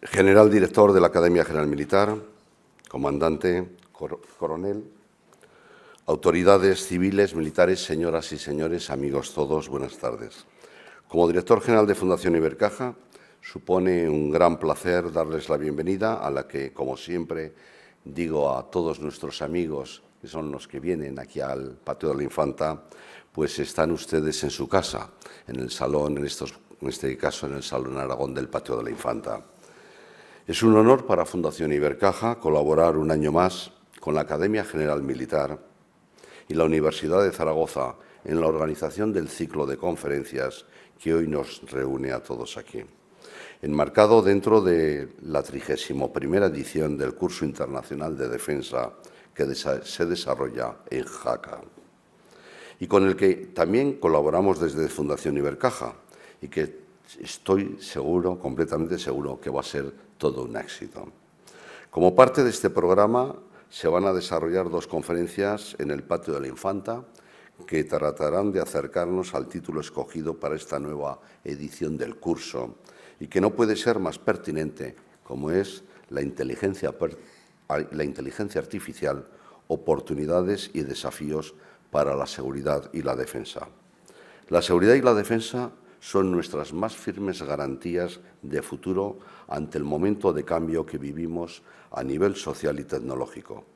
General Director de la Academia General Militar, Comandante, Coronel, autoridades civiles, militares, señoras y señores, amigos todos, buenas tardes. Como Director General de Fundación Ibercaja, supone un gran placer darles la bienvenida a la que, como siempre, digo a todos nuestros amigos, que son los que vienen aquí al Patio de la Infanta, pues están ustedes en su casa, en el salón, en este caso en el Salón Aragón del Patio de la Infanta. Es un honor para Fundación Ibercaja colaborar un año más con la Academia General Militar y la Universidad de Zaragoza en la organización del ciclo de conferencias que hoy nos reúne a todos aquí, enmarcado dentro de la 31ª edición del Curso Internacional de Defensa que se desarrolla en Jaca y con el que también colaboramos desde Fundación Ibercaja y que estoy seguro, completamente seguro, que va a ser todo un éxito. Como parte de este programa se van a desarrollar dos conferencias en el Patio de la Infanta que tratarán de acercarnos al título escogido para esta nueva edición del curso y que no puede ser más pertinente, como es la inteligencia artificial, oportunidades y desafíos para la seguridad y la defensa. La seguridad y la defensa son nuestras más firmes garantías de futuro ante el momento de cambio que vivimos a nivel social y tecnológico.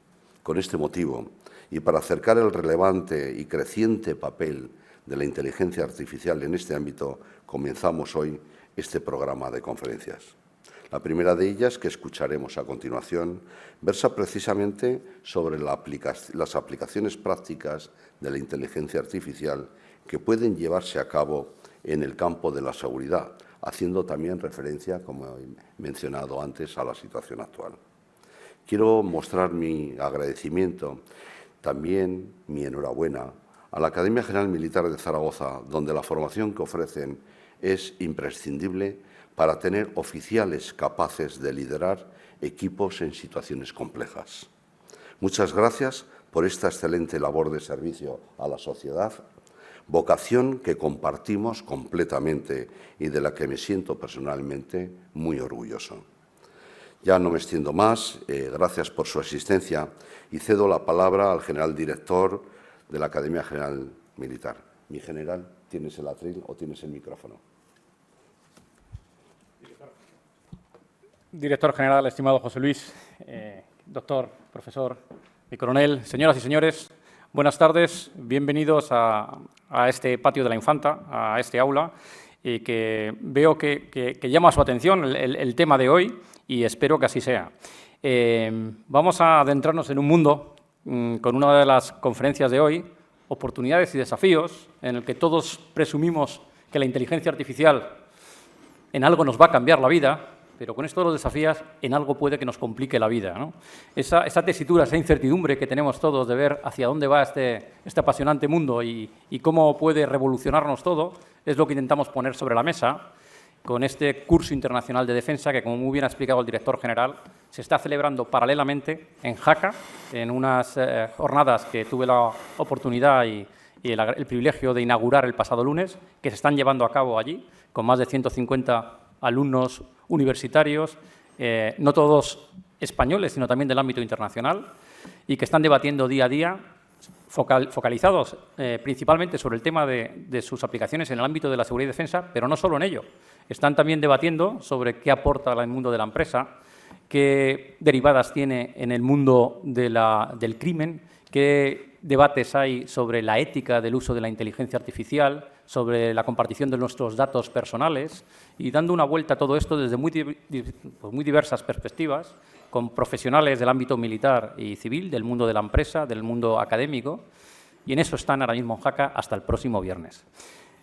Con este motivo, y para acercar el relevante y creciente papel de la inteligencia artificial en este ámbito, comenzamos hoy este programa de conferencias. La primera de ellas, que escucharemos a continuación, versa precisamente sobre las aplicaciones prácticas de la inteligencia artificial que pueden llevarse a cabo en el campo de la seguridad, haciendo también referencia, como he mencionado antes, a la situación actual. Quiero mostrar mi agradecimiento, también mi enhorabuena, a la Academia General Militar de Zaragoza, donde la formación que ofrecen es imprescindible para tener oficiales capaces de liderar equipos en situaciones complejas. Muchas gracias por esta excelente labor de servicio a la sociedad, vocación que compartimos completamente y de la que me siento personalmente muy orgulloso. Ya no me extiendo más, gracias por su asistencia y cedo la palabra al general director de la Academia General Militar. Mi general, ¿tienes el atril o tienes el micrófono? Director general, estimado José Luis, doctor, profesor, mi coronel, señoras y señores, buenas tardes, bienvenidos a este Patio de la Infanta, a este aula, y que veo que llama su atención el tema de hoy y espero que así sea. Vamos a adentrarnos en un mundo con una de las conferencias de hoy, oportunidades y desafíos, en el que todos presumimos que la inteligencia artificial en algo nos va a cambiar la vida, pero con esto de los desafíos en algo puede que nos complique la vida, ¿no? Esa tesitura, esa incertidumbre que tenemos todos de ver hacia dónde va este apasionante mundo y cómo puede revolucionarnos todo, es lo que intentamos poner sobre la mesa con este curso internacional de defensa que, como muy bien ha explicado el director general, se está celebrando paralelamente en Jaca, en unas jornadas que tuve la oportunidad y el privilegio de inaugurar el pasado lunes, que se están llevando a cabo allí, con más de 150 alumnos universitarios, no todos españoles, sino también del ámbito internacional, y que están debatiendo día a día, focalizados principalmente sobre el tema de sus aplicaciones en el ámbito de la seguridad y defensa, pero no solo en ello. Están también debatiendo sobre qué aporta al mundo de la empresa, qué derivadas tiene en el mundo del crimen, qué debates hay sobre la ética del uso de la inteligencia artificial, sobre la compartición de nuestros datos personales y dando una vuelta a todo esto desde muy diversas perspectivas, con profesionales del ámbito militar y civil, del mundo de la empresa, del mundo académico, y en eso están ahora mismo en Jaca hasta el próximo viernes.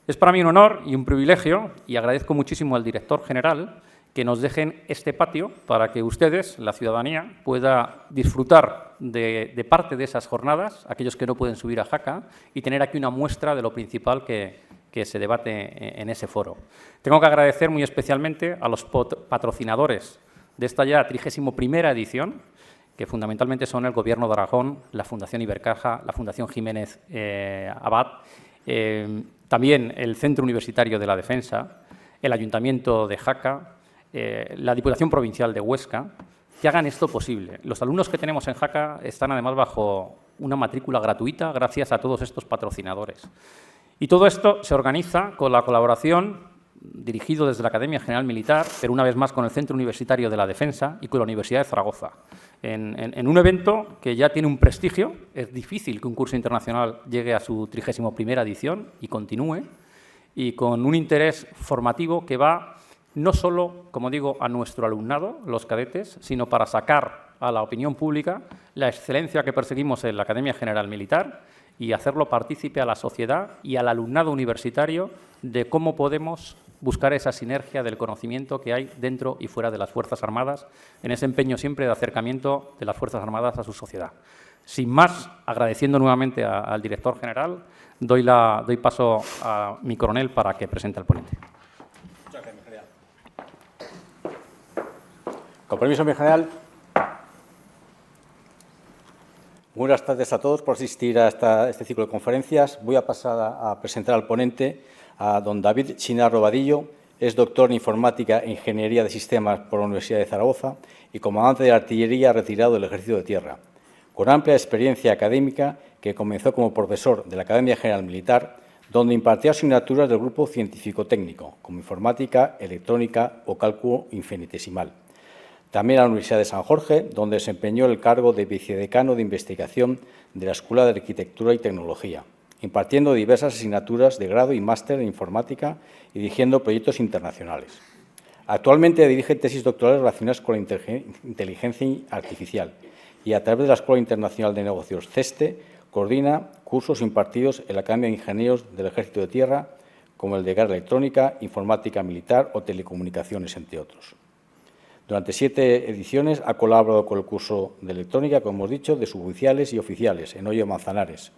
Es para mí un honor y un privilegio, y agradezco muchísimo al director general que nos dejen este patio para que ustedes, la ciudadanía, pueda disfrutar de parte de esas jornadas, aquellos que no pueden subir a Jaca, y tener aquí una muestra de lo principal que se debate en ese foro. Tengo que agradecer muy especialmente a los patrocinadores de esta ya 31ª edición, que fundamentalmente son el Gobierno de Aragón, la Fundación Ibercaja, la Fundación Jiménez Abad, también el Centro Universitario de la Defensa, el Ayuntamiento de Jaca, la Diputación Provincial de Huesca, que hagan esto posible. Los alumnos que tenemos en Jaca están además bajo una matrícula gratuita gracias a todos estos patrocinadores. Y todo esto se organiza con la colaboración, dirigido desde la Academia General Militar, pero una vez más con el Centro Universitario de la Defensa y con la Universidad de Zaragoza. En un evento que ya tiene un prestigio, es difícil que un curso internacional llegue a su 31ª edición y continúe, y con un interés formativo que va no solo, como digo, a nuestro alumnado, los cadetes, sino para sacar a la opinión pública la excelencia que perseguimos en la Academia General Militar y hacerlo partícipe a la sociedad y al alumnado universitario de cómo podemos buscar esa sinergia del conocimiento que hay dentro y fuera de las Fuerzas Armadas, en ese empeño siempre de acercamiento de las Fuerzas Armadas a su sociedad. Sin más, agradeciendo nuevamente al director general, doy paso a mi coronel para que presente al ponente. Muchas gracias, mi general. Con permiso, mi general. Buenas tardes a todos por asistir a este ciclo de conferencias. Voy a pasar a presentar al ponente, a don David Chinarro Vadillo. Es doctor en Informática e Ingeniería de Sistemas por la Universidad de Zaragoza y comandante de la artillería retirado del Ejército de Tierra, con amplia experiencia académica que comenzó como profesor de la Academia General Militar, donde impartió asignaturas del grupo científico-técnico, como informática, electrónica o cálculo infinitesimal. También a la Universidad de San Jorge, donde desempeñó el cargo de vicedecano de investigación de la Escuela de Arquitectura y Tecnología, impartiendo diversas asignaturas de grado y máster en informática y dirigiendo proyectos internacionales. Actualmente dirige tesis doctorales relacionadas con la inteligencia artificial y, a través de la Escuela Internacional de Negocios CESTE, coordina cursos impartidos en la Academia de Ingenieros del Ejército de Tierra, como el de Guerra Electrónica, Informática Militar o Telecomunicaciones, entre otros. Durante 7 ediciones ha colaborado con el curso de electrónica, como hemos dicho, de suboficiales y oficiales en Hoyo Manzanares,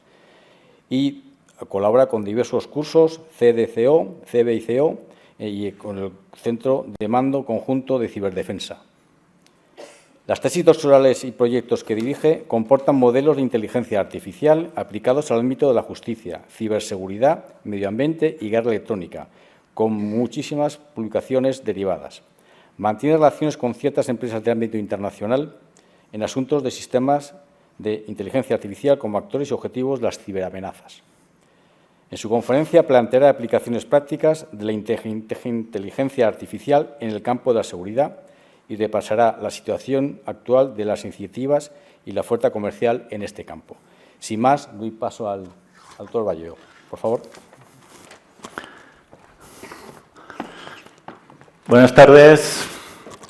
y colabora con diversos cursos CDCO, CBICO y con el Centro de Mando Conjunto de Ciberdefensa. Las tesis doctorales y proyectos que dirige comportan modelos de inteligencia artificial aplicados al ámbito de la justicia, ciberseguridad, medio ambiente y guerra electrónica, con muchísimas publicaciones derivadas. Mantiene relaciones con ciertas empresas de ámbito internacional en asuntos de sistemas de inteligencia artificial como actores y objetivos de las ciberamenazas. En su conferencia planteará aplicaciones prácticas de la inteligencia artificial en el campo de la seguridad y repasará la situación actual de las iniciativas y la oferta comercial en este campo. Sin más, doy paso al doctor Vadillo. Por favor. Buenas tardes.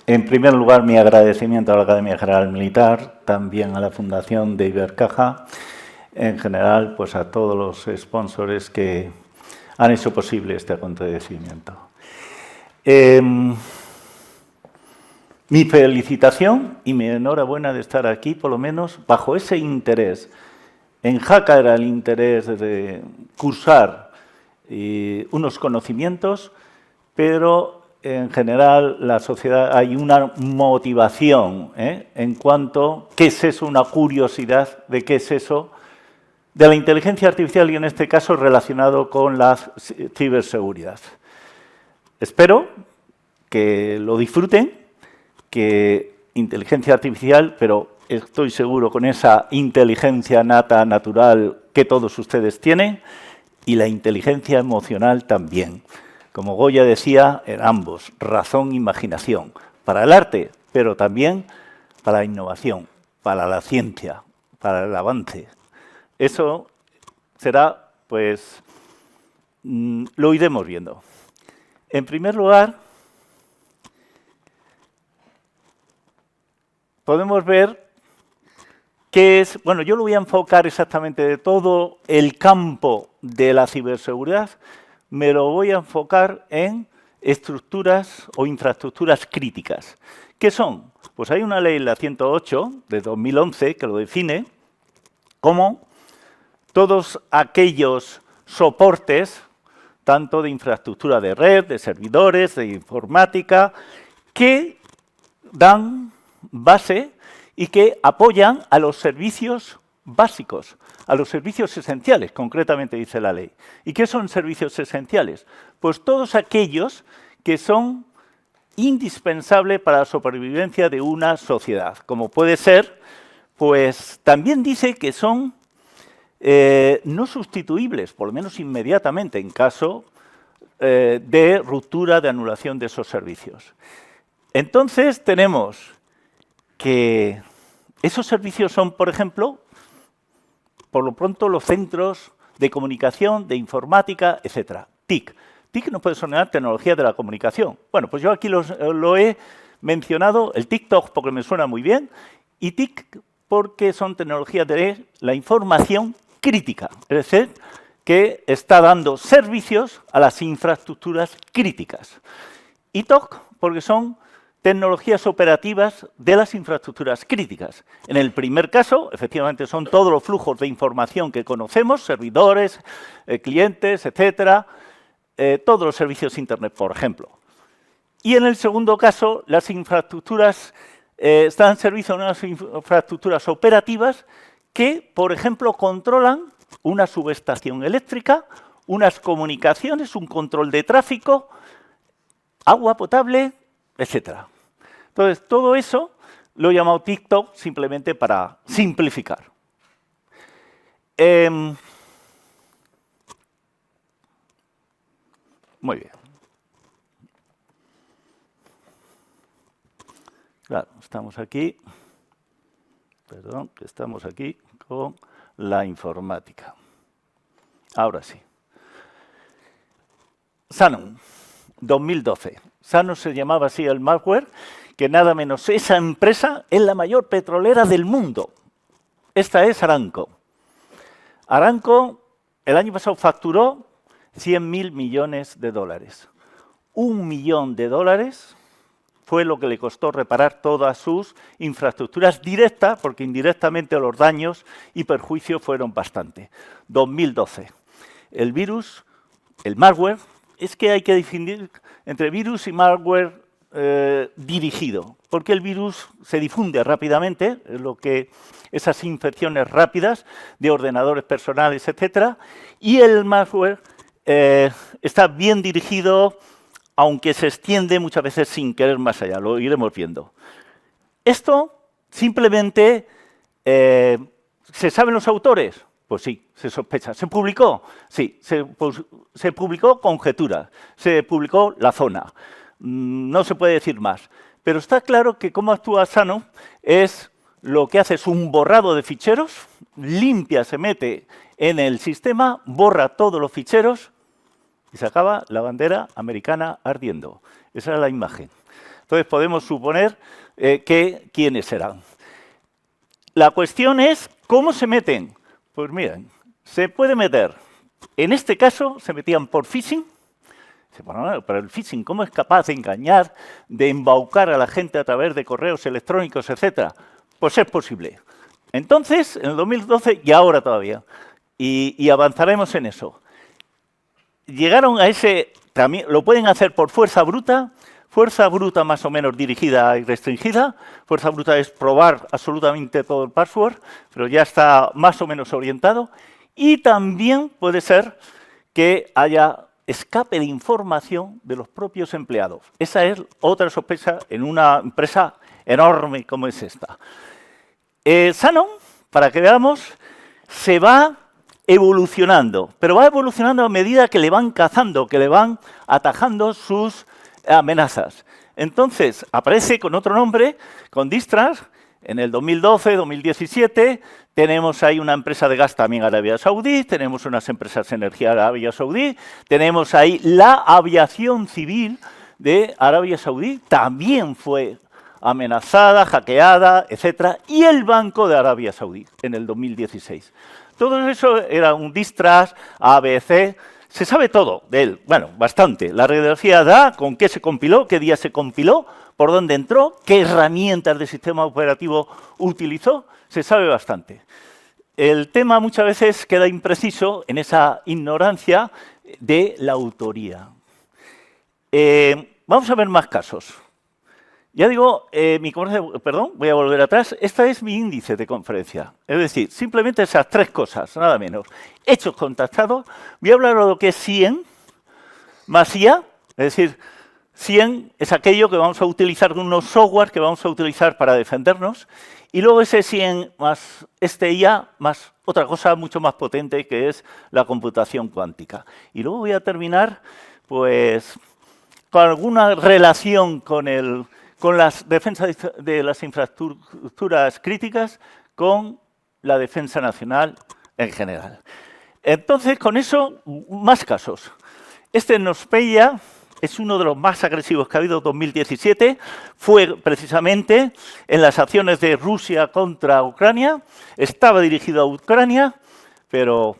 En primer lugar, mi agradecimiento a la Academia General Militar, también a la Fundación de Ibercaja, en general, pues a todos los sponsors que han hecho posible este acontecimiento. Mi felicitación y mi enhorabuena de estar aquí, por lo menos bajo ese interés. En Jaca era el interés de cursar unos conocimientos, pero en general la sociedad hay una motivación en cuanto a qué es eso, una curiosidad de qué es eso, de la inteligencia artificial y en este caso relacionado con la ciberseguridad. Espero que lo disfruten, que inteligencia artificial, pero estoy seguro con esa inteligencia nata, natural que todos ustedes tienen, y la inteligencia emocional también. Como Goya decía, en ambos, razón e imaginación, para el arte, pero también para la innovación, para la ciencia, para el avance. Eso será, pues, lo iremos viendo. En primer lugar, podemos ver qué es, bueno, yo lo voy a enfocar exactamente de todo el campo de la ciberseguridad, me lo voy a enfocar en estructuras o infraestructuras críticas. ¿Qué son? Pues hay una ley, la 108 de 2011, que lo define como todos aquellos soportes, tanto de infraestructura de red, de servidores, de informática, que dan base y que apoyan a los servicios básicos, a los servicios esenciales, concretamente dice la ley. ¿Y qué son servicios esenciales? Pues todos aquellos que son indispensable para la supervivencia de una sociedad. Como puede ser, pues también dice que son no sustituibles, por lo menos inmediatamente, en caso de ruptura, de anulación de esos servicios. Entonces tenemos que esos servicios son, por ejemplo, por lo pronto los centros de comunicación, de informática, etcétera. TIC. TIC no puede sonar tecnología de la comunicación. Bueno, pues yo aquí lo he mencionado, el TikTok porque me suena muy bien, y TIC porque son tecnologías de la información crítica, es decir, que está dando servicios a las infraestructuras críticas. Y TOC porque son tecnologías operativas de las infraestructuras críticas. En el primer caso, efectivamente, son todos los flujos de información que conocemos, servidores, clientes, etcétera, todos los servicios Internet, por ejemplo. Y en el segundo caso, las infraestructuras están en servicio de unas infraestructuras operativas que, por ejemplo, controlan una subestación eléctrica, unas comunicaciones, un control de tráfico, agua potable, etcétera. Entonces, todo eso lo he llamado TikTok simplemente para simplificar. Muy bien. Claro, estamos aquí. Perdón, que estamos aquí con la informática. Ahora sí. Sanon, 2012. Sanon se llamaba así el malware, que nada menos esa empresa es la mayor petrolera del mundo. Esta es Aramco. Aramco el año pasado facturó 100.000 millones de dólares. $1 millón fue lo que le costó reparar todas sus infraestructuras directas, porque indirectamente los daños y perjuicios fueron bastante. 2012. El virus, el malware, es que hay que distinguir entre virus y malware dirigido, porque el virus se difunde rápidamente, esas infecciones rápidas de ordenadores personales, etcétera, y el malware está bien dirigido, aunque se extiende muchas veces sin querer más allá, lo iremos viendo. Esto simplemente, ¿se saben los autores? Pues sí, se sospecha. ¿Se publicó? Sí, se publicó conjetura, se publicó la zona. No se puede decir más. Pero está claro que cómo actúa Sanon es lo que hace es un borrado de ficheros, limpia, se mete en el sistema, borra todos los ficheros y se acaba la bandera americana ardiendo. Esa es la imagen. Entonces podemos suponer quiénes serán. La cuestión es, ¿cómo se meten? Pues miren, se puede meter. En este caso se metían por phishing. Bueno, pero el phishing, ¿cómo es capaz de engañar, de embaucar a la gente a través de correos electrónicos, etcétera? Pues es posible. Entonces, en el 2012 y ahora todavía. Y avanzaremos en eso. Llegaron a ese, también lo pueden hacer por fuerza bruta más o menos dirigida y restringida. Fuerza bruta es probar absolutamente todo el password, pero ya está más o menos orientado. Y también puede ser que haya escape de información de los propios empleados. Esa es otra sospecha en una empresa enorme como es esta. Sanon, para que veamos, se va evolucionando, pero va evolucionando a medida que le van cazando, que le van atajando sus amenazas. Entonces, aparece con otro nombre, con Distras, en el 2012, 2017, tenemos ahí una empresa de gas también Arabia Saudí, tenemos unas empresas de energía Arabia Saudí, tenemos ahí la aviación civil de Arabia Saudí, también fue amenazada, hackeada, etcétera, y el Banco de Arabia Saudí en el 2016. Todo eso era un Distras, ABC, se sabe todo de él, bueno, bastante. La radiografía da con qué se compiló, qué día se compiló, por dónde entró, qué herramientas de sistema operativo utilizó, se sabe bastante. El tema muchas veces queda impreciso en esa ignorancia de la autoría. Vamos a ver más casos. Ya digo, voy a volver atrás. Esta es mi índice de conferencia. Es decir, simplemente esas tres cosas, nada menos. Hechos contactados. Voy a hablar de lo que es SIEM más IA, es decir, 100 es aquello que vamos a utilizar, unos software que vamos a utilizar para defendernos, y luego ese 100 más este IA más otra cosa mucho más potente que es la computación cuántica. Y luego voy a terminar pues con alguna relación con las defensas de las infraestructuras críticas con la defensa nacional en general. Entonces, con eso, más casos. Este NotPetya es uno de los más agresivos que ha habido en 2017. Fue precisamente en las acciones de Rusia contra Ucrania. Estaba dirigido a Ucrania, pero,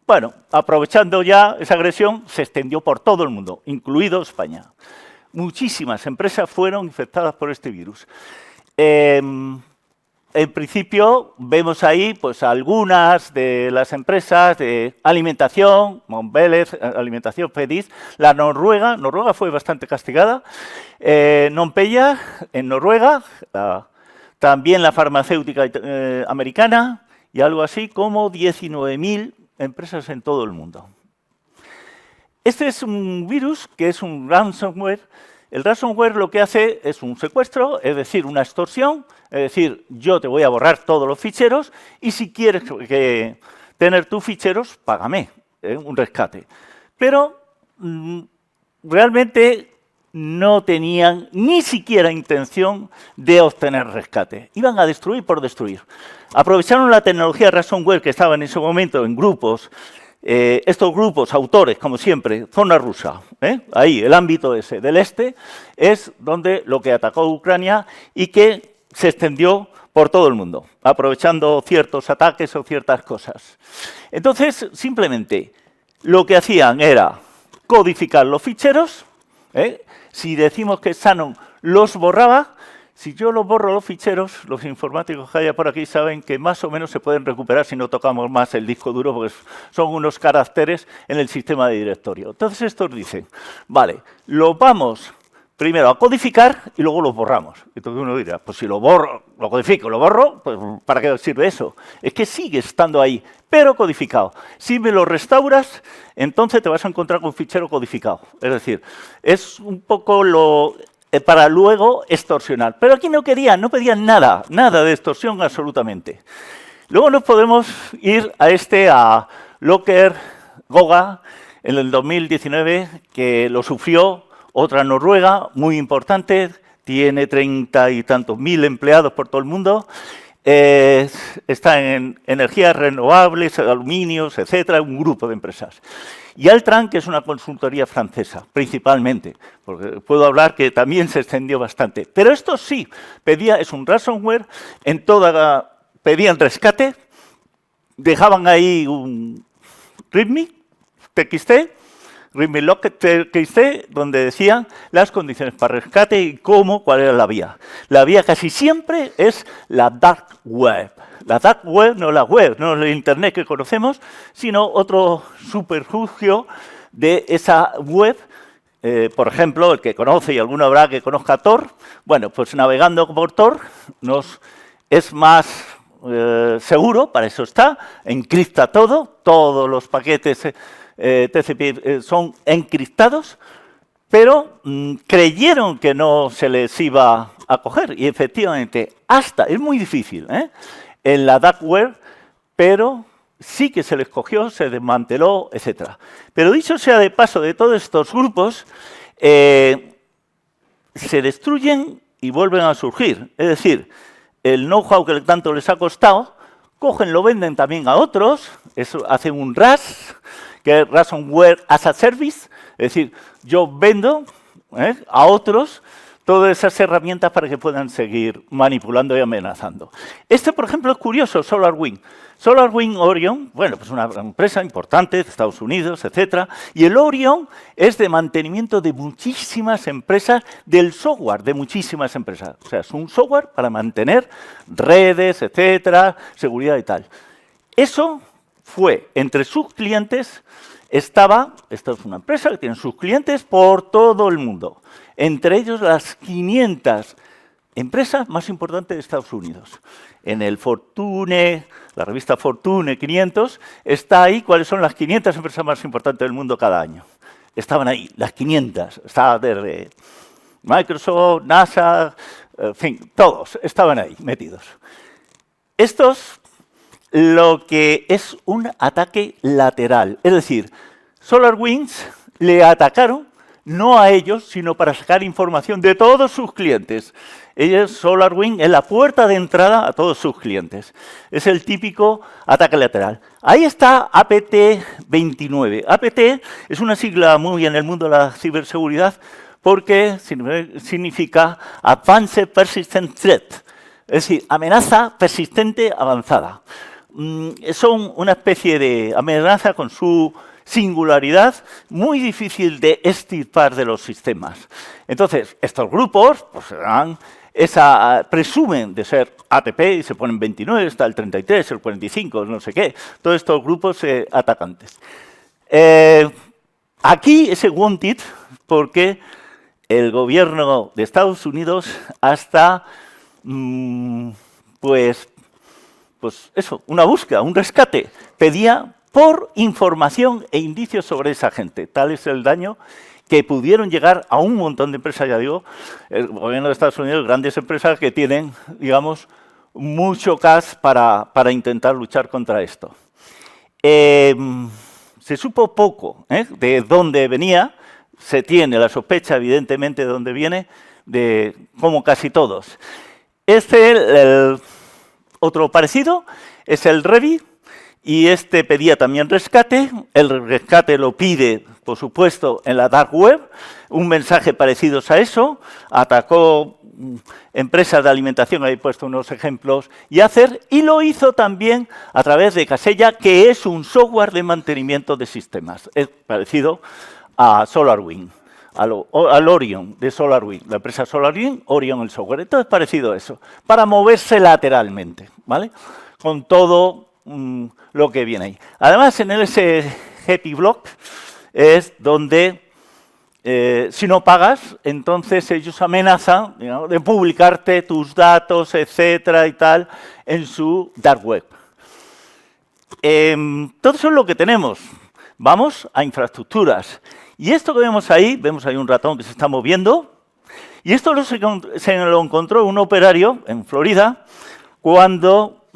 bueno, aprovechando ya esa agresión, se extendió por todo el mundo, incluido España. Muchísimas empresas fueron infectadas por este virus. En principio, vemos ahí pues, algunas de las empresas de alimentación, Mondelez, alimentación feliz, la Noruega fue bastante castigada, NotPetya en Noruega, también la farmacéutica americana y algo así como 19.000 empresas en todo el mundo. Este es un virus que es un ransomware. El ransomware lo que hace es un secuestro, es decir, una extorsión, es decir, yo te voy a borrar todos los ficheros y si quieres tener tus ficheros, págame un rescate. Pero realmente no tenían ni siquiera intención de obtener rescate. Iban a destruir por destruir. Aprovecharon la tecnología ransomware que estaba en ese momento en grupos. Estos grupos, autores, como siempre, zona rusa, ahí, el ámbito ese del este, es donde lo que atacó Ucrania y que se extendió por todo el mundo, aprovechando ciertos ataques o ciertas cosas. Entonces, simplemente, lo que hacían era codificar los ficheros. Si decimos que Shannon los borraba, si yo los borro los ficheros, los informáticos que haya por aquí saben que más o menos se pueden recuperar si no tocamos más el disco duro, porque son unos caracteres en el sistema de directorio. Entonces estos dicen, vale, los vamos primero a codificar y luego los borramos. Entonces uno dirá, pues si lo borro, lo codifico, lo borro, pues ¿para qué sirve eso? Es que sigue estando ahí, pero codificado. Si me lo restauras, entonces te vas a encontrar con un fichero codificado. Es decir, es un poco lo para luego extorsionar. Pero aquí no pedían nada de extorsión absolutamente. Luego nos podemos ir a Locker Goga en el 2019, que lo sufrió otra noruega muy importante, tiene 30 y tantos mil empleados por todo el mundo, está en energías renovables, aluminios, etcétera, un grupo de empresas. Y Altran, que es una consultoría francesa, principalmente, porque puedo hablar que también se extendió bastante. Pero esto sí, es un ransomware, pedían rescate, dejaban ahí un README.txt, README.txt, donde decían las condiciones para rescate y cuál era la vía. La vía casi siempre es la dark web. La dark web no la web, no el Internet que conocemos, sino otro superfugio de esa web. Por ejemplo, el que conoce, y alguno habrá que conozca Tor, bueno, pues navegando por Tor es más seguro, para eso está, encripta todo, todos los paquetes TCP son encriptados, pero creyeron que no se les iba a coger, y efectivamente, es muy difícil, en la dark web, pero sí que se les cogió, se desmanteló, etc. Pero dicho sea de paso, de todos estos grupos, se destruyen y vuelven a surgir. Es decir, el know-how que tanto les ha costado, cogen, lo venden también a otros, hacen un RAS, que es Ransomware as a Service, es decir, yo vendo a otros todas esas herramientas para que puedan seguir manipulando y amenazando. Por ejemplo, es curioso, SolarWinds. SolarWinds Orion, bueno, pues una empresa importante de Estados Unidos, etcétera, y el Orion es de mantenimiento de muchísimas empresas, del software de muchísimas empresas. O sea, es un software para mantener redes, etcétera, seguridad y tal. Eso fue, entre sus clientes, esta es una empresa que tiene sus clientes por todo el mundo. Entre ellos las 500 empresas más importantes de Estados Unidos. En el Fortune, la revista Fortune 500, está ahí cuáles son las 500 empresas más importantes del mundo cada año. Estaban ahí, las 500. Estaba Microsoft, NASA, en fin, todos estaban ahí metidos. Estos, lo que es un ataque lateral, es decir, SolarWinds le atacaron no a ellos, sino para sacar información de todos sus clientes. SolarWinds es la puerta de entrada a todos sus clientes. Es el típico ataque lateral. Ahí está APT29. APT es una sigla muy en el mundo de la ciberseguridad porque significa Advanced Persistent Threat, es decir, amenaza persistente avanzada. Son una especie de amenaza con su singularidad muy difícil de extirpar de los sistemas. Entonces, estos grupos pues, presumen de ser ATP y se ponen 29, está el 33, el 45, no sé qué. Todos estos grupos atacantes. Aquí ese wanted porque el gobierno de Estados Unidos hasta, pues eso, una búsqueda, un rescate. Pedía por información e indicios sobre esa gente. Tal es el daño que pudieron llegar a un montón de empresas, ya digo, el gobierno de Estados Unidos, grandes empresas que tienen, digamos, mucho cash para intentar luchar contra esto. Se supo poco de dónde venía, se tiene la sospecha, evidentemente, de dónde viene, como casi todos. Otro parecido es el Revit, y este pedía también rescate. El rescate lo pide, por supuesto, en la dark web, un mensaje parecido a eso. Atacó empresas de alimentación, ahí he puesto unos ejemplos, y lo hizo también a través de Kaseya, que es un software de mantenimiento de sistemas. Es parecido a SolarWinds, al Orion de SolarWinds, la empresa SolarWinds, Orion el software. Entonces, parecido a eso, para moverse lateralmente, ¿vale? Con todo lo que viene ahí. Además, en el SGP Block es donde, si no pagas, entonces ellos amenazan, digamos, de publicarte tus datos, etcétera y tal, en su dark web. Todo eso es lo que tenemos. Vamos a infraestructuras. Y esto que vemos ahí un ratón que se está moviendo, y esto se lo encontró un operario en Florida cuando,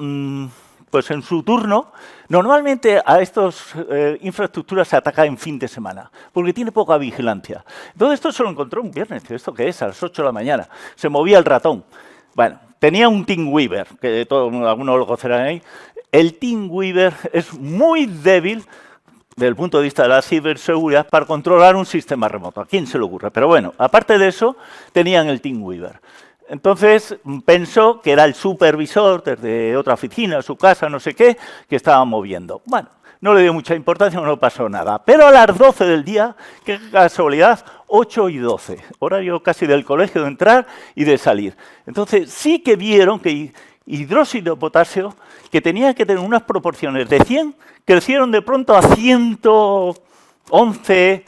pues en su turno, normalmente a estas infraestructuras se ataca en fin de semana, porque tiene poca vigilancia. Entonces esto se lo encontró un viernes, ¿esto qué es? A las 8 de la mañana, se movía el ratón. Bueno, tenía un TeamWeaver, que algunos lo conocerán ahí. El TeamWeaver es muy débil desde el punto de vista de la ciberseguridad para controlar un sistema remoto. ¿A quién se le ocurre? Pero bueno, aparte de eso, tenían el TeamWeaver. Entonces pensó que era el supervisor desde otra oficina, su casa, no sé qué, que estaba moviendo. Bueno, no le dio mucha importancia, no pasó nada. Pero a las 12 del día, qué casualidad, 8 y 12, horario casi del colegio de entrar y de salir. Entonces sí que vieron que hidróxido de potasio, que tenía que tener unas proporciones de 100, crecieron de pronto a 111,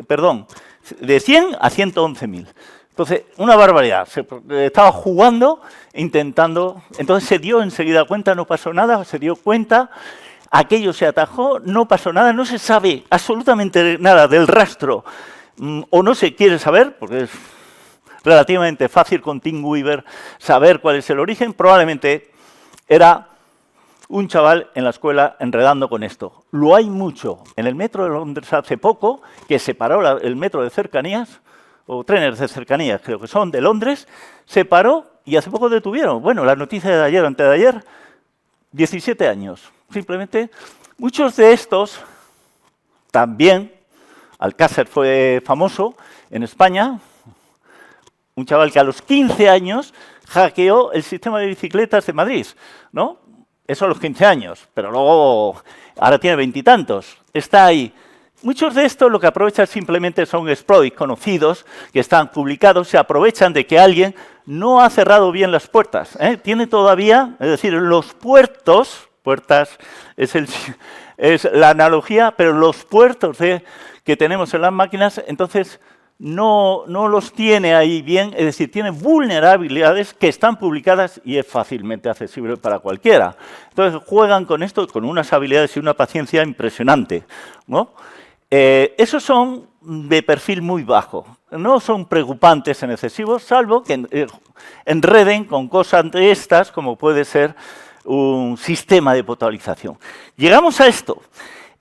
perdón, de 100 a 111.000. Entonces, una barbaridad. Se estaba jugando, intentando. Entonces se dio enseguida cuenta, no pasó nada, se dio cuenta, aquello se atajó, no pasó nada, no se sabe absolutamente nada del rastro, o no se quiere saber, porque es relativamente fácil con TeamWeaver saber cuál es el origen. Probablemente era un chaval en la escuela enredando con esto. Lo hay mucho. En el metro de Londres hace poco, que se paró el metro de cercanías, o trenes de cercanías, creo que son, de Londres, se paró y hace poco detuvieron. Bueno, la noticia de ayer, antes de ayer, 17 años. Simplemente, muchos de estos también, Alcácer fue famoso en España, un chaval que a los 15 años hackeó el sistema de bicicletas de Madrid, ¿no? Eso a los 15 años, pero luego ahora tiene 20 y tantos. Está ahí. Muchos de estos lo que aprovechan simplemente son exploits conocidos que están publicados, se aprovechan de que alguien no ha cerrado bien las puertas. Tiene todavía, es decir, los puertas es la analogía, pero los puertos que tenemos en las máquinas, entonces no los tiene ahí bien, es decir, tiene vulnerabilidades que están publicadas y es fácilmente accesible para cualquiera. Entonces juegan con esto con unas habilidades y una paciencia impresionante, ¿no? Esos son de perfil muy bajo. No son preocupantes en excesivos, salvo que enreden con cosas de estas, como puede ser un sistema de potabilización. Llegamos a esto.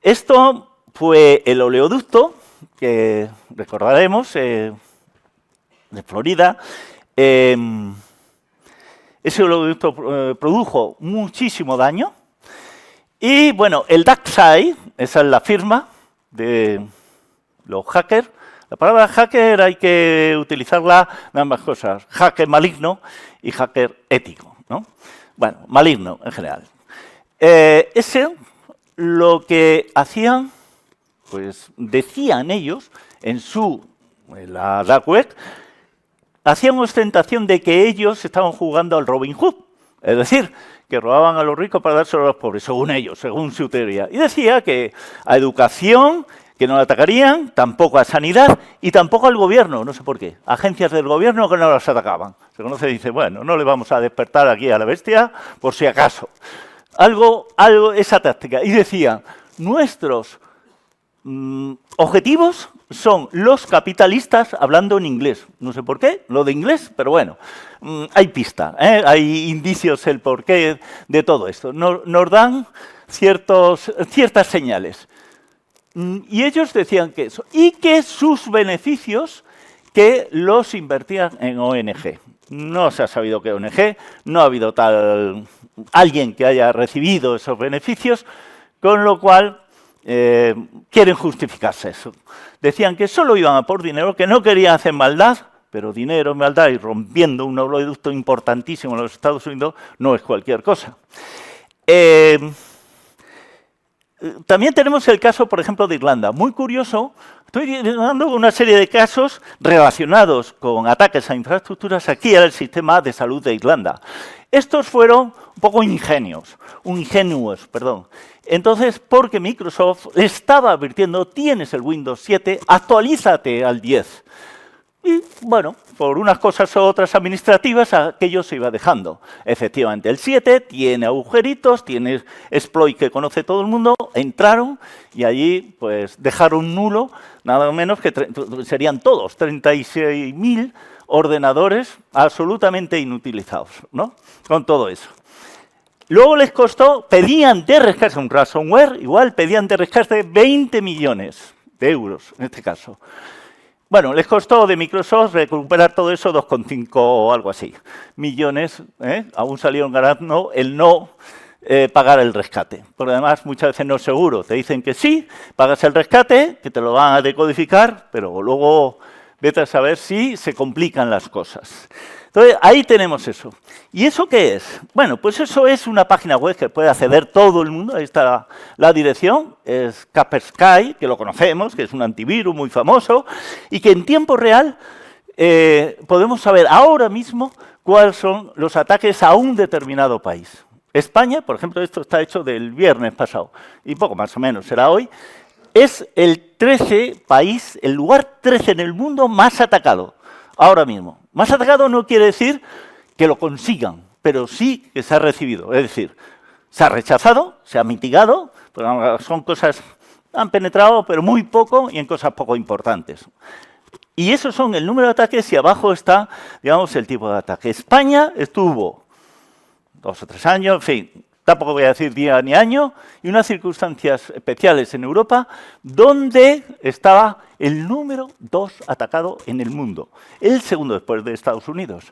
Esto fue el oleoducto, que recordaremos, de Florida. Ese oleoducto produjo muchísimo daño. Y bueno, el DAXAI, esa es la firma de los hackers. La palabra hacker hay que utilizarla en ambas cosas, hacker maligno y hacker ético, ¿no? Bueno, maligno en general. Ese, lo que hacían, pues decían ellos en la dark web, hacían ostentación de que ellos estaban jugando al Robin Hood, es decir, que robaban a los ricos para dárselo a los pobres, según ellos, según su teoría. Y decía que a educación, que no la atacarían, tampoco a sanidad y tampoco al gobierno, no sé por qué. Agencias del gobierno que no las atacaban. Se conoce y dice, bueno, no le vamos a despertar aquí a la bestia por si acaso. Algo esa táctica. Y decía, nuestros objetivos son los capitalistas hablando en inglés. No sé por qué, lo de inglés, pero bueno, hay pista, hay indicios el porqué de todo esto. Nos dan ciertas señales. Y ellos decían que eso, y que sus beneficios que los invertían en ONG. No se ha sabido qué ONG, no ha habido alguien que haya recibido esos beneficios, con lo cual quieren justificarse eso. Decían que solo iban a por dinero, que no querían hacer maldad, pero dinero, maldad y rompiendo un oleoducto importantísimo en los Estados Unidos no es cualquier cosa. También tenemos el caso, por ejemplo, de Irlanda. Muy curioso, estoy dando una serie de casos relacionados con ataques a infraestructuras aquí en el sistema de salud de Irlanda. Estos fueron un poco ingenuos. Entonces, porque Microsoft estaba advirtiendo, tienes el Windows 7, actualízate al 10. Y, bueno, por unas cosas u otras administrativas, aquello se iba dejando. Efectivamente, el 7 tiene agujeritos, tiene exploit que conoce todo el mundo, entraron y allí pues dejaron nulo, nada menos que serían todos, 36.000 ordenadores absolutamente inutilizados, ¿no? Con todo eso. Luego les costó, pedían de rescate, un ransomware, igual pedían de rescate 20 millones de euros, en este caso. Bueno, les costó de Microsoft recuperar todo eso 2,5 o algo así millones, aún salieron ganando el no pagar el rescate. Por lo demás, muchas veces no es seguro. Te dicen que sí, pagas el rescate, que te lo van a decodificar, pero luego vete a saber si se complican las cosas. Entonces, ahí tenemos eso. ¿Y eso qué es? Bueno, pues eso es una página web que puede acceder todo el mundo. Ahí está la dirección, es Kaspersky, que lo conocemos, que es un antivirus muy famoso, y que en tiempo real podemos saber ahora mismo cuáles son los ataques a un determinado país. España, por ejemplo, esto está hecho del viernes pasado, y poco más o menos será hoy, es el 13 país, el lugar 13 en el mundo más atacado, ahora mismo. Más atacado no quiere decir que lo consigan, pero sí que se ha recibido. Es decir, se ha rechazado, se ha mitigado, pero son cosas, han penetrado, pero muy poco y en cosas poco importantes. Y esos son el número de ataques y abajo está, digamos, el tipo de ataque. España estuvo 2 o 3 años, en fin, tampoco voy a decir día ni año, y unas circunstancias especiales en Europa donde estaba el número 2 atacado en el mundo, el segundo después de Estados Unidos,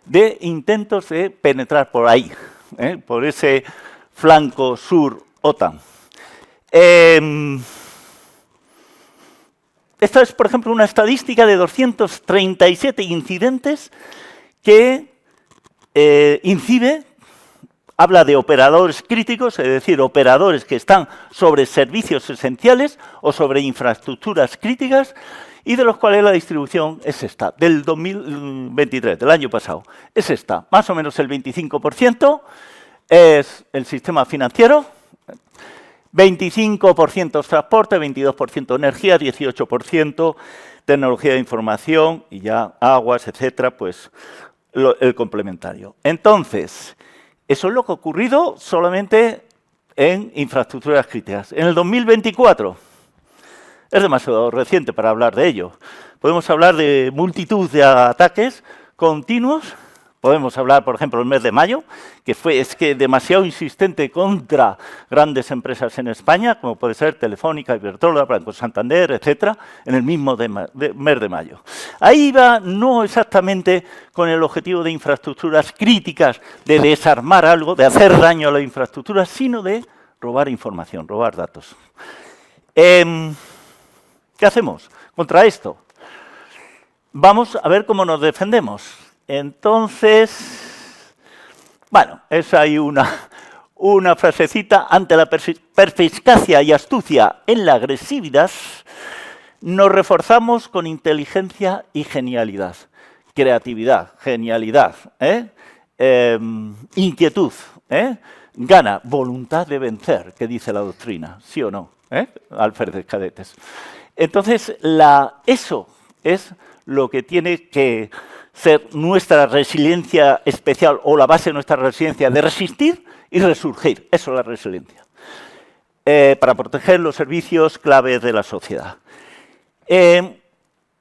de intentos de penetrar por ahí, por ese flanco sur OTAN. Esta es, por ejemplo, una estadística de 237 incidentes que INCIBE habla de operadores críticos, es decir, operadores que están sobre servicios esenciales o sobre infraestructuras críticas, y de los cuales la distribución es esta, del 2023, del año pasado. Es esta, más o menos el 25% es el sistema financiero, 25% transporte, 22% energía, 18% tecnología de información y ya aguas, etcétera, pues el complementario. Entonces, eso es lo que ha ocurrido solamente en infraestructuras críticas. En el 2024, Es demasiado reciente para hablar de ello. Podemos hablar de multitud de ataques continuos. Podemos hablar, por ejemplo, el mes de mayo, que fue demasiado insistente contra grandes empresas en España, como puede ser Telefónica, Iberdrola, Banco Santander, etcétera, en el mismo mes de mayo. Ahí iba no exactamente con el objetivo de infraestructuras críticas, de desarmar algo, de hacer daño a la infraestructura, sino de robar información, robar datos. ¿Qué hacemos contra esto? Vamos a ver cómo nos defendemos. Entonces, bueno, es ahí una frasecita. Ante la perspicacia y astucia en la agresividad, nos reforzamos con inteligencia y genialidad. Creatividad, genialidad, inquietud, gana, voluntad de vencer, que dice la doctrina, ¿sí o no? Alférez Cadetes. Entonces, eso es lo que tiene que ser nuestra resiliencia especial o la base de nuestra resiliencia de resistir y resurgir. Eso es la resiliencia. Para proteger los servicios claves de la sociedad.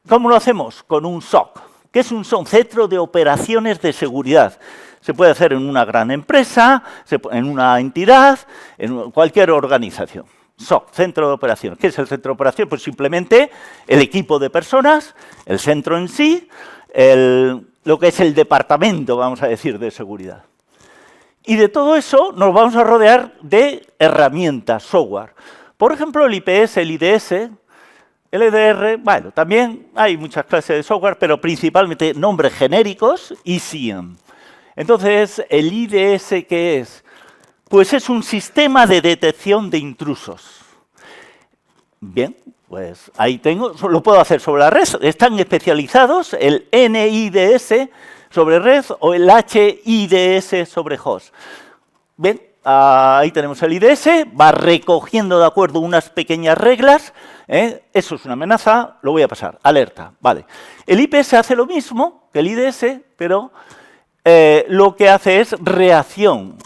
¿Cómo lo hacemos? Con un SOC. ¿Qué es un SOC? Centro de Operaciones de Seguridad. Se puede hacer en una gran empresa, en una entidad, en cualquier organización. SOC, Centro de Operaciones. ¿Qué es el Centro de Operaciones? Pues simplemente el equipo de personas, el centro en sí, lo que es el departamento, vamos a decir, de seguridad. Y de todo eso nos vamos a rodear de herramientas, software. Por ejemplo, el IPS, el IDS, el EDR, bueno, también hay muchas clases de software, pero principalmente nombres genéricos y SIEM. Entonces, el IDS, ¿qué es? Pues es un sistema de detección de intrusos. Bien, pues ahí tengo, lo puedo hacer sobre la red. Están especializados el NIDS sobre red o el HIDS sobre host. Bien, ahí tenemos el IDS, va recogiendo de acuerdo unas pequeñas reglas. Eso es una amenaza, lo voy a pasar. Alerta, vale. El IPS hace lo mismo que el IDS, pero lo que hace es reacción,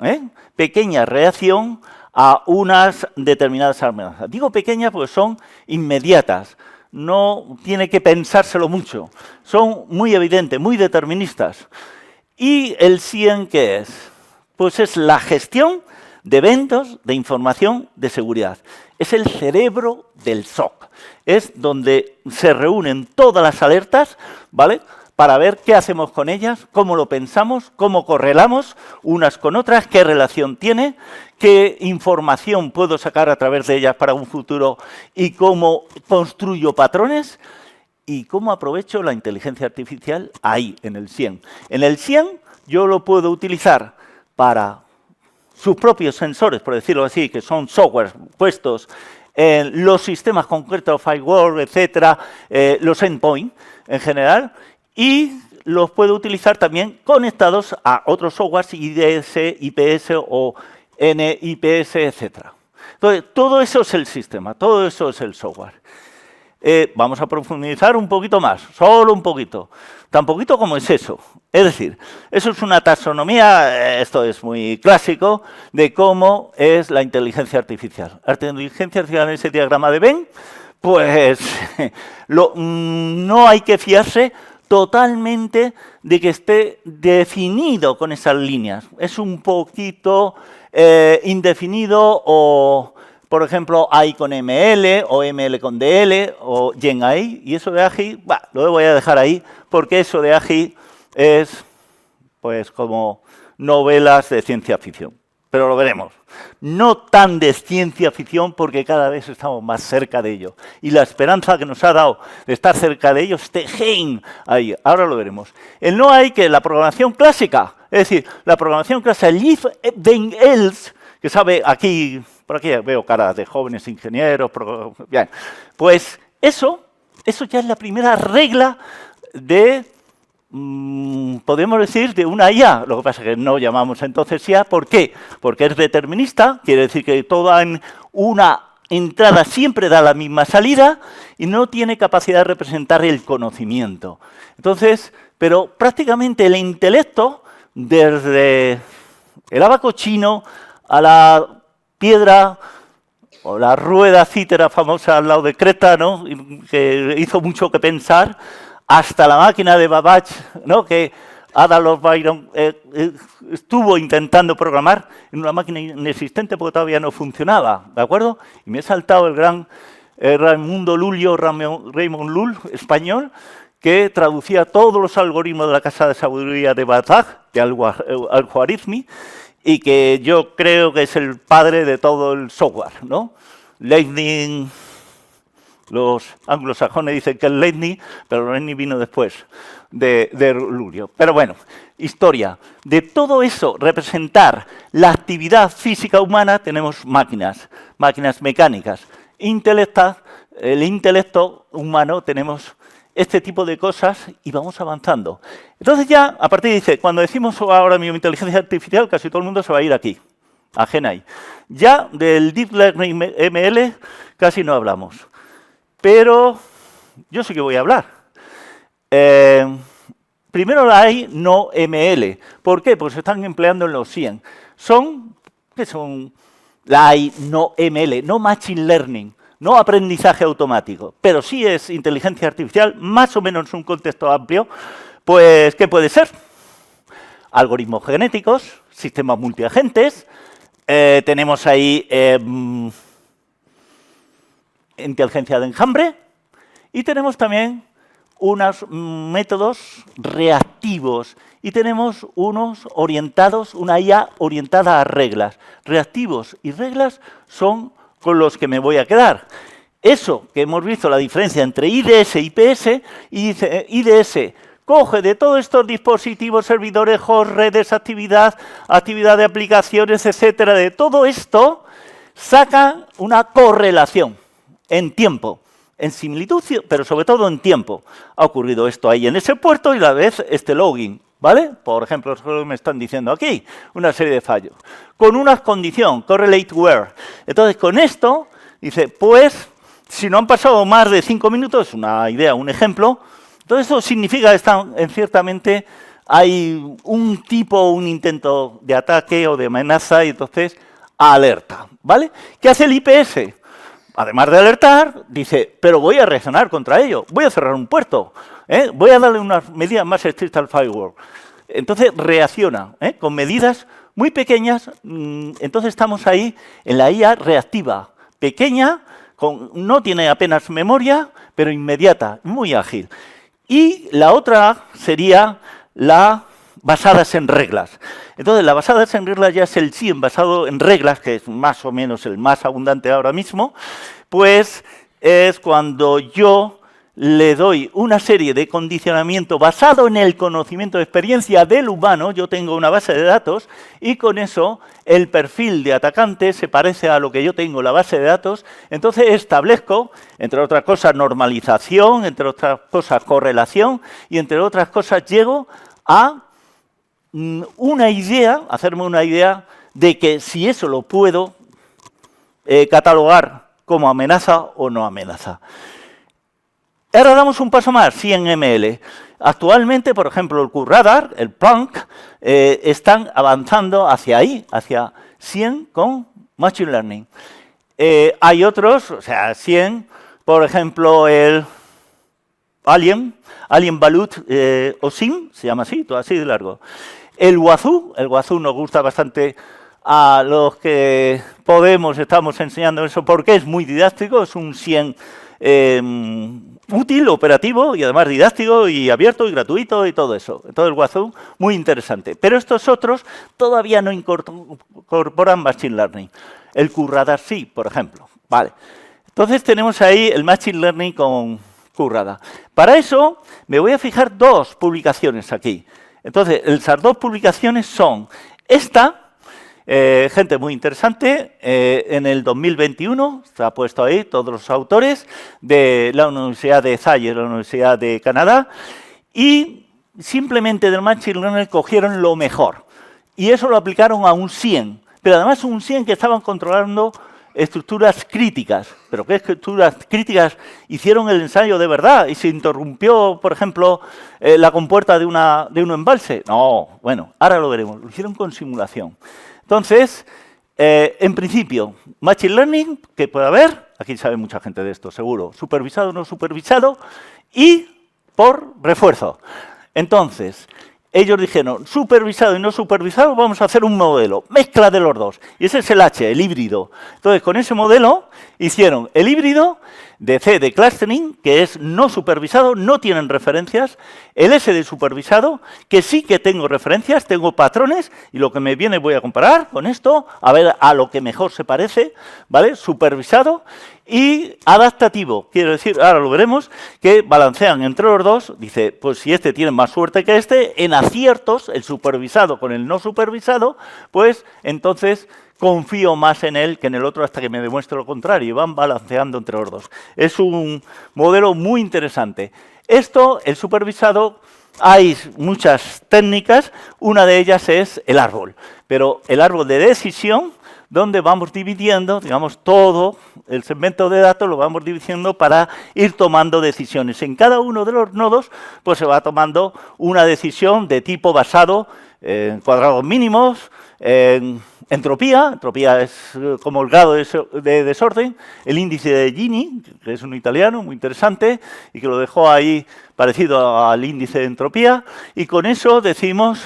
pequeña reacción a unas determinadas amenazas. Digo pequeñas porque son inmediatas, no tiene que pensárselo mucho, son muy evidentes, muy deterministas. ¿Y el SIEM qué es? Pues es la gestión de eventos de información de seguridad. Es el cerebro del SOC, es donde se reúnen todas las alertas, ¿vale?, para ver qué hacemos con ellas, cómo lo pensamos, cómo correlamos unas con otras, qué relación tiene, qué información puedo sacar a través de ellas para un futuro y cómo construyo patrones y cómo aprovecho la inteligencia artificial ahí, en el SIEM. En el SIEM yo lo puedo utilizar para sus propios sensores, por decirlo así, que son software puestos en los sistemas concretos, firewall, etcétera, los endpoint en general, y los puedo utilizar también conectados a otros softwares, IDS, IPS o NIPS, etc. Entonces, todo eso es el sistema, todo eso es el software. Vamos a profundizar un poquito más, solo un poquito. Tan poquito como es eso. Es decir, eso es una taxonomía, esto es muy clásico, de cómo es la inteligencia artificial. La inteligencia artificial en ese diagrama de Venn, pues no hay que fiarse totalmente de que esté definido con esas líneas. Es un poquito indefinido o, por ejemplo, AI con ML o ML con DL o Gen AI. Y eso de AGI, lo voy a dejar ahí porque eso de AGI es pues como novelas de ciencia ficción. Pero lo veremos. No tan de ciencia ficción porque cada vez estamos más cerca de ello. Y la esperanza que nos ha dado de estar cerca de ello, este gen ahí, ahora lo veremos. El no hay que la programación clásica, es decir, la programación clásica, el if, then, else, que sabe aquí, por aquí veo caras de jóvenes ingenieros, bien, pues eso ya es la primera regla de podemos decir de una IA, lo que pasa es que no llamamos entonces IA, ¿por qué? Porque es determinista, quiere decir que toda una entrada siempre da la misma salida y no tiene capacidad de representar el conocimiento. Entonces, pero prácticamente el intelecto, desde el abaco chino a la piedra o la rueda cítera famosa al lado de Creta, ¿no? Que hizo mucho que pensar, hasta la máquina de Babbage, ¿no? Que Ada Lovebyrne estuvo intentando programar en una máquina inexistente porque todavía no funcionaba, ¿de acuerdo? Y me he saltado el gran Raimundo Lulio, Raymond Lull, español, que traducía todos los algoritmos de la Casa de Sabiduría de Bagdad, de Al-Khwarizmi, y que yo creo que es el padre de todo el software, ¿no? Leibniz, los anglosajones dicen que es Leibniz, pero Leibniz vino después de Lulio. Pero bueno, historia. De todo eso, representar la actividad física humana, tenemos máquinas, máquinas mecánicas. El intelecto humano, tenemos este tipo de cosas y vamos avanzando. Entonces ya, a partir dice, cuando decimos ahora mismo inteligencia artificial, casi todo el mundo se va a ir aquí, a GenAI. Ya del Deep Learning ML casi no hablamos, pero yo sí que voy a hablar. Primero la AI no ML. ¿Por qué? Pues se están empleando en los 100. ¿Qué son la AI no ML? No Machine Learning. No aprendizaje automático, pero sí es inteligencia artificial, más o menos en un contexto amplio. Pues, ¿qué puede ser? Algoritmos genéticos, sistemas multiagentes, tenemos ahí inteligencia de enjambre y tenemos también unos métodos reactivos y tenemos unos orientados, una IA orientada a reglas. Reactivos y reglas son con los que me voy a quedar. Eso que hemos visto, la diferencia entre IDS y IPS, y dice IDS coge de todos estos dispositivos, servidores, host, redes, actividad de aplicaciones, etcétera, de todo esto, saca una correlación en tiempo, en similitud, pero sobre todo en tiempo. Ha ocurrido esto ahí en ese puerto y a la vez este login, ¿vale? Por ejemplo, lo que me están diciendo aquí, una serie de fallos. Con una condición, correlate where. Entonces, con esto, dice, pues, si no han pasado más de 5 minutos, una idea, un ejemplo, todo eso significa que ciertamente hay un tipo, un intento de ataque o de amenaza y entonces alerta, ¿vale? ¿Qué hace el IPS? Además de alertar, dice, pero voy a reaccionar contra ello, voy a cerrar un puerto, voy a darle unas medidas más estrictas al firewall. Entonces reacciona con medidas muy pequeñas, entonces estamos ahí en la IA reactiva, pequeña, no tiene apenas memoria, pero inmediata, muy ágil. Y la otra sería la basadas en reglas. Entonces, la basadas en reglas ya es el SIEM basado en reglas, que es más o menos el más abundante ahora mismo, pues es cuando yo le doy una serie de condicionamiento basado en el conocimiento de experiencia del humano. Yo tengo una base de datos y con eso el perfil de atacante se parece a lo que yo tengo en la base de datos. Entonces establezco, entre otras cosas, normalización, entre otras cosas, correlación y entre otras cosas llego a una idea, hacerme una idea de que si eso lo puedo catalogar como amenaza o no amenaza. Ahora damos un paso más, 100 ml. Actualmente, por ejemplo, el QRadar, el Planck, están avanzando hacia ahí, hacia 100 con Machine Learning. Hay otros, o sea, 100, por ejemplo, el Alien Balut OSIM, se llama así, todo así de largo. El Wazoo nos gusta bastante a los que estamos enseñando eso porque es muy didáctico, es un 100 útil, operativo y además didáctico y abierto y gratuito y todo eso. Todo el Wazoo, muy interesante. Pero estos otros todavía no incorporan Machine Learning. El QRadar sí, por ejemplo. Vale. Entonces tenemos ahí el Machine Learning con QRadar. Para eso me voy a fijar dos publicaciones aquí. Entonces, esas dos publicaciones son esta, gente muy interesante, en el 2021, está puesto ahí todos los autores, de la Universidad de Thayer, la Universidad de Canadá, y simplemente del Machine Learning cogieron lo mejor. Y eso lo aplicaron a un 100, pero además un 100 que estaban controlando estructuras críticas. ¿Pero qué estructuras críticas? Hicieron el ensayo de verdad y se interrumpió, por ejemplo, la compuerta de un embalse. No, bueno, ahora lo veremos. Lo hicieron con simulación. Entonces, En principio, Machine Learning, que puede haber, aquí sabe mucha gente de esto, seguro, supervisado, no supervisado, y por refuerzo. Entonces, ellos dijeron, supervisado y no supervisado, vamos a hacer un modelo, mezcla de los dos. Y ese es el H, el híbrido. Entonces, con ese modelo hicieron el híbrido de C de clustering, que es no supervisado, no tienen referencias, el S de supervisado, que sí que tengo referencias, tengo patrones, y lo que me viene voy a comparar con esto, a ver a lo que mejor se parece, ¿vale? Supervisado y adaptativo, quiero decir, ahora lo veremos, que balancean entre los dos, dice, pues si este tiene más suerte que este, en aciertos, el supervisado con el no supervisado, pues entonces confío más en él que en el otro hasta que me demuestre lo contrario, y van balanceando entre los dos. Es un modelo muy interesante. Esto, el supervisado, hay muchas técnicas, una de ellas es el árbol, pero el árbol de decisión, donde vamos dividiendo, digamos, todo el segmento de datos lo vamos dividiendo para ir tomando decisiones. En cada uno de los nodos, pues se va tomando una decisión de tipo basado en cuadrados mínimos, en entropía, entropía es como el grado de desorden, el índice de Gini, que es un italiano muy interesante y que lo dejó ahí parecido al índice de entropía, y con eso decimos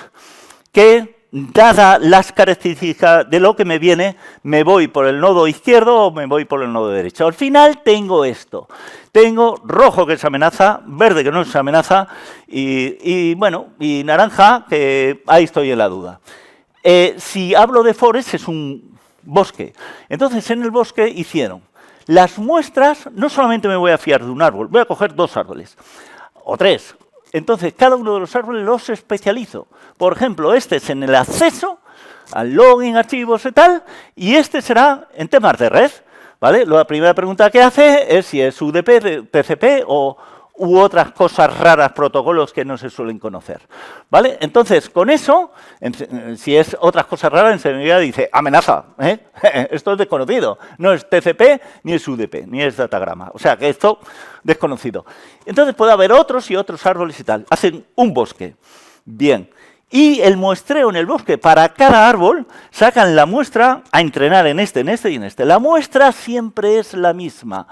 que, dadas las características de lo que me viene, me voy por el nodo izquierdo o me voy por el nodo derecho. Al final tengo esto. Tengo rojo, que es amenaza, verde, que no es amenaza, y naranja, que ahí estoy en la duda. Si hablo de forest, es un bosque. Entonces, en el bosque hicieron las muestras, no solamente me voy a fiar de un árbol, voy a coger 2 árboles, o 3. Entonces, cada uno de los árboles los especializo. Por ejemplo, este es en el acceso al login, archivos y tal, y este será en temas de red, ¿vale? La primera pregunta que hace es si es UDP, TCP u otras cosas raras, protocolos que no se suelen conocer, ¿vale? Entonces, con eso, si es otras cosas raras, enseguida dice, amenaza, ¿eh? Esto es desconocido, no es TCP, ni es UDP, ni es datagrama, o sea que esto, desconocido. Entonces puede haber otros y otros árboles y tal, hacen un bosque, bien, y el muestreo en el bosque, para cada árbol, sacan la muestra a entrenar en este y en este. La muestra siempre es la misma.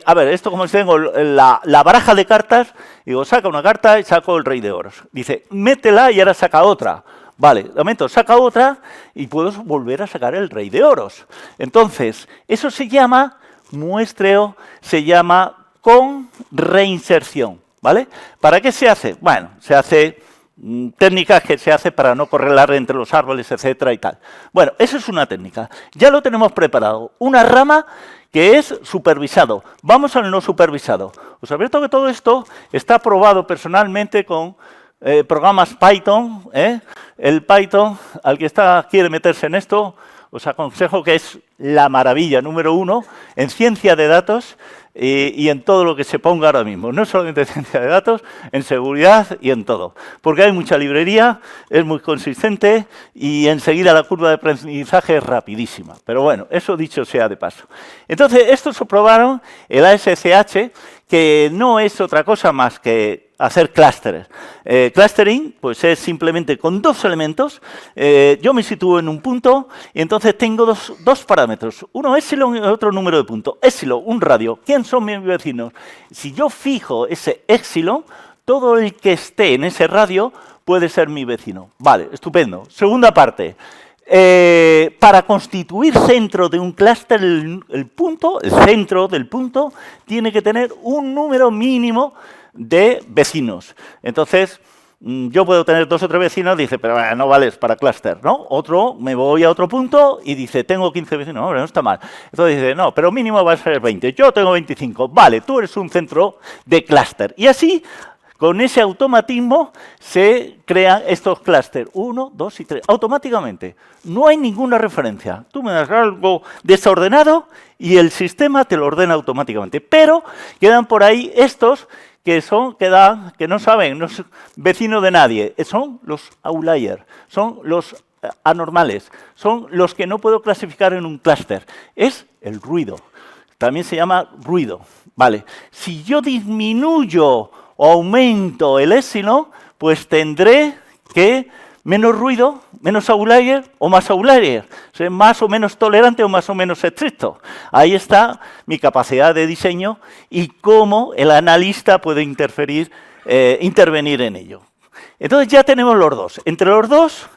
A ver, esto como si tengo la baraja de cartas, digo, saca una carta y saco el rey de oros. Dice, métela y ahora saca otra. Vale, de momento saca otra y puedo volver a sacar el rey de oros. Entonces, eso se llama muestreo, se llama con reinserción, ¿vale? ¿Para qué se hace? Bueno, se hace técnicas que se hace para no correlar entre los árboles, etcétera y tal. Bueno, eso es una técnica. Ya lo tenemos preparado. Una rama que es supervisado. Vamos al no supervisado. Os advierto que todo esto está probado personalmente con programas Python. El Python, al que quiere meterse en esto, os aconsejo que es la maravilla número 1 en ciencia de datos y en todo lo que se ponga ahora mismo. No solamente en ciencia de datos, en seguridad y en todo. Porque hay mucha librería, es muy consistente y enseguida la curva de aprendizaje es rapidísima. Pero bueno, eso dicho sea de paso. Entonces, estos se probaron el ASCH, que no es otra cosa más que hacer clústeres. Clustering, pues es simplemente con 2 elementos. Yo me sitúo en un punto y entonces tengo dos parámetros. Uno epsilon y otro número de punto. Epsilon, un radio. ¿Quién son mis vecinos? Si yo fijo ese epsilon, todo el que esté en ese radio puede ser mi vecino. Vale, estupendo. Segunda parte. Para constituir centro de un clúster, el centro del punto, tiene que tener un número mínimo de vecinos. Entonces, yo puedo tener 2 o 3 vecinos, dice, pero no vales para clúster, ¿no? Otro, me voy a otro punto y dice, tengo 15 vecinos, hombre, no está mal. Entonces dice, no, pero mínimo va a ser 20, yo tengo 25, vale, tú eres un centro de clúster. Y así, con ese automatismo, se crean estos clústeres, 1, 2 y 3, automáticamente. No hay ninguna referencia. Tú me das algo desordenado y el sistema te lo ordena automáticamente. Pero quedan por ahí estos que no saben, no son vecinos de nadie, son los outliers, son los anormales, son los que no puedo clasificar en un clúster. Es el ruido, también se llama ruido. Vale. Si yo disminuyo o aumento el epsilon, pues tendré que menos ruido, menos outlier o más outlier, ser más o menos tolerante o más o menos estricto. Ahí está mi capacidad de diseño y cómo el analista puede intervenir en ello. Entonces ya tenemos los dos. Entre los dos,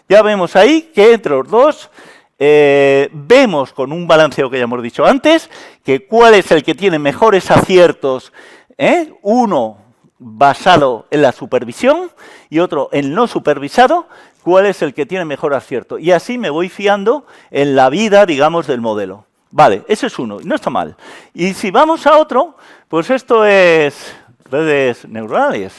ya vemos ahí que entre los dos vemos con un balanceo que ya hemos dicho antes, que cuál es el que tiene mejores aciertos, uno basado en la supervisión y otro en no supervisado, cuál es el que tiene mejor acierto. Y así me voy fiando en la vida, digamos, del modelo. Vale, ese es uno, no está mal. Y si vamos a otro, pues esto es redes neuronales.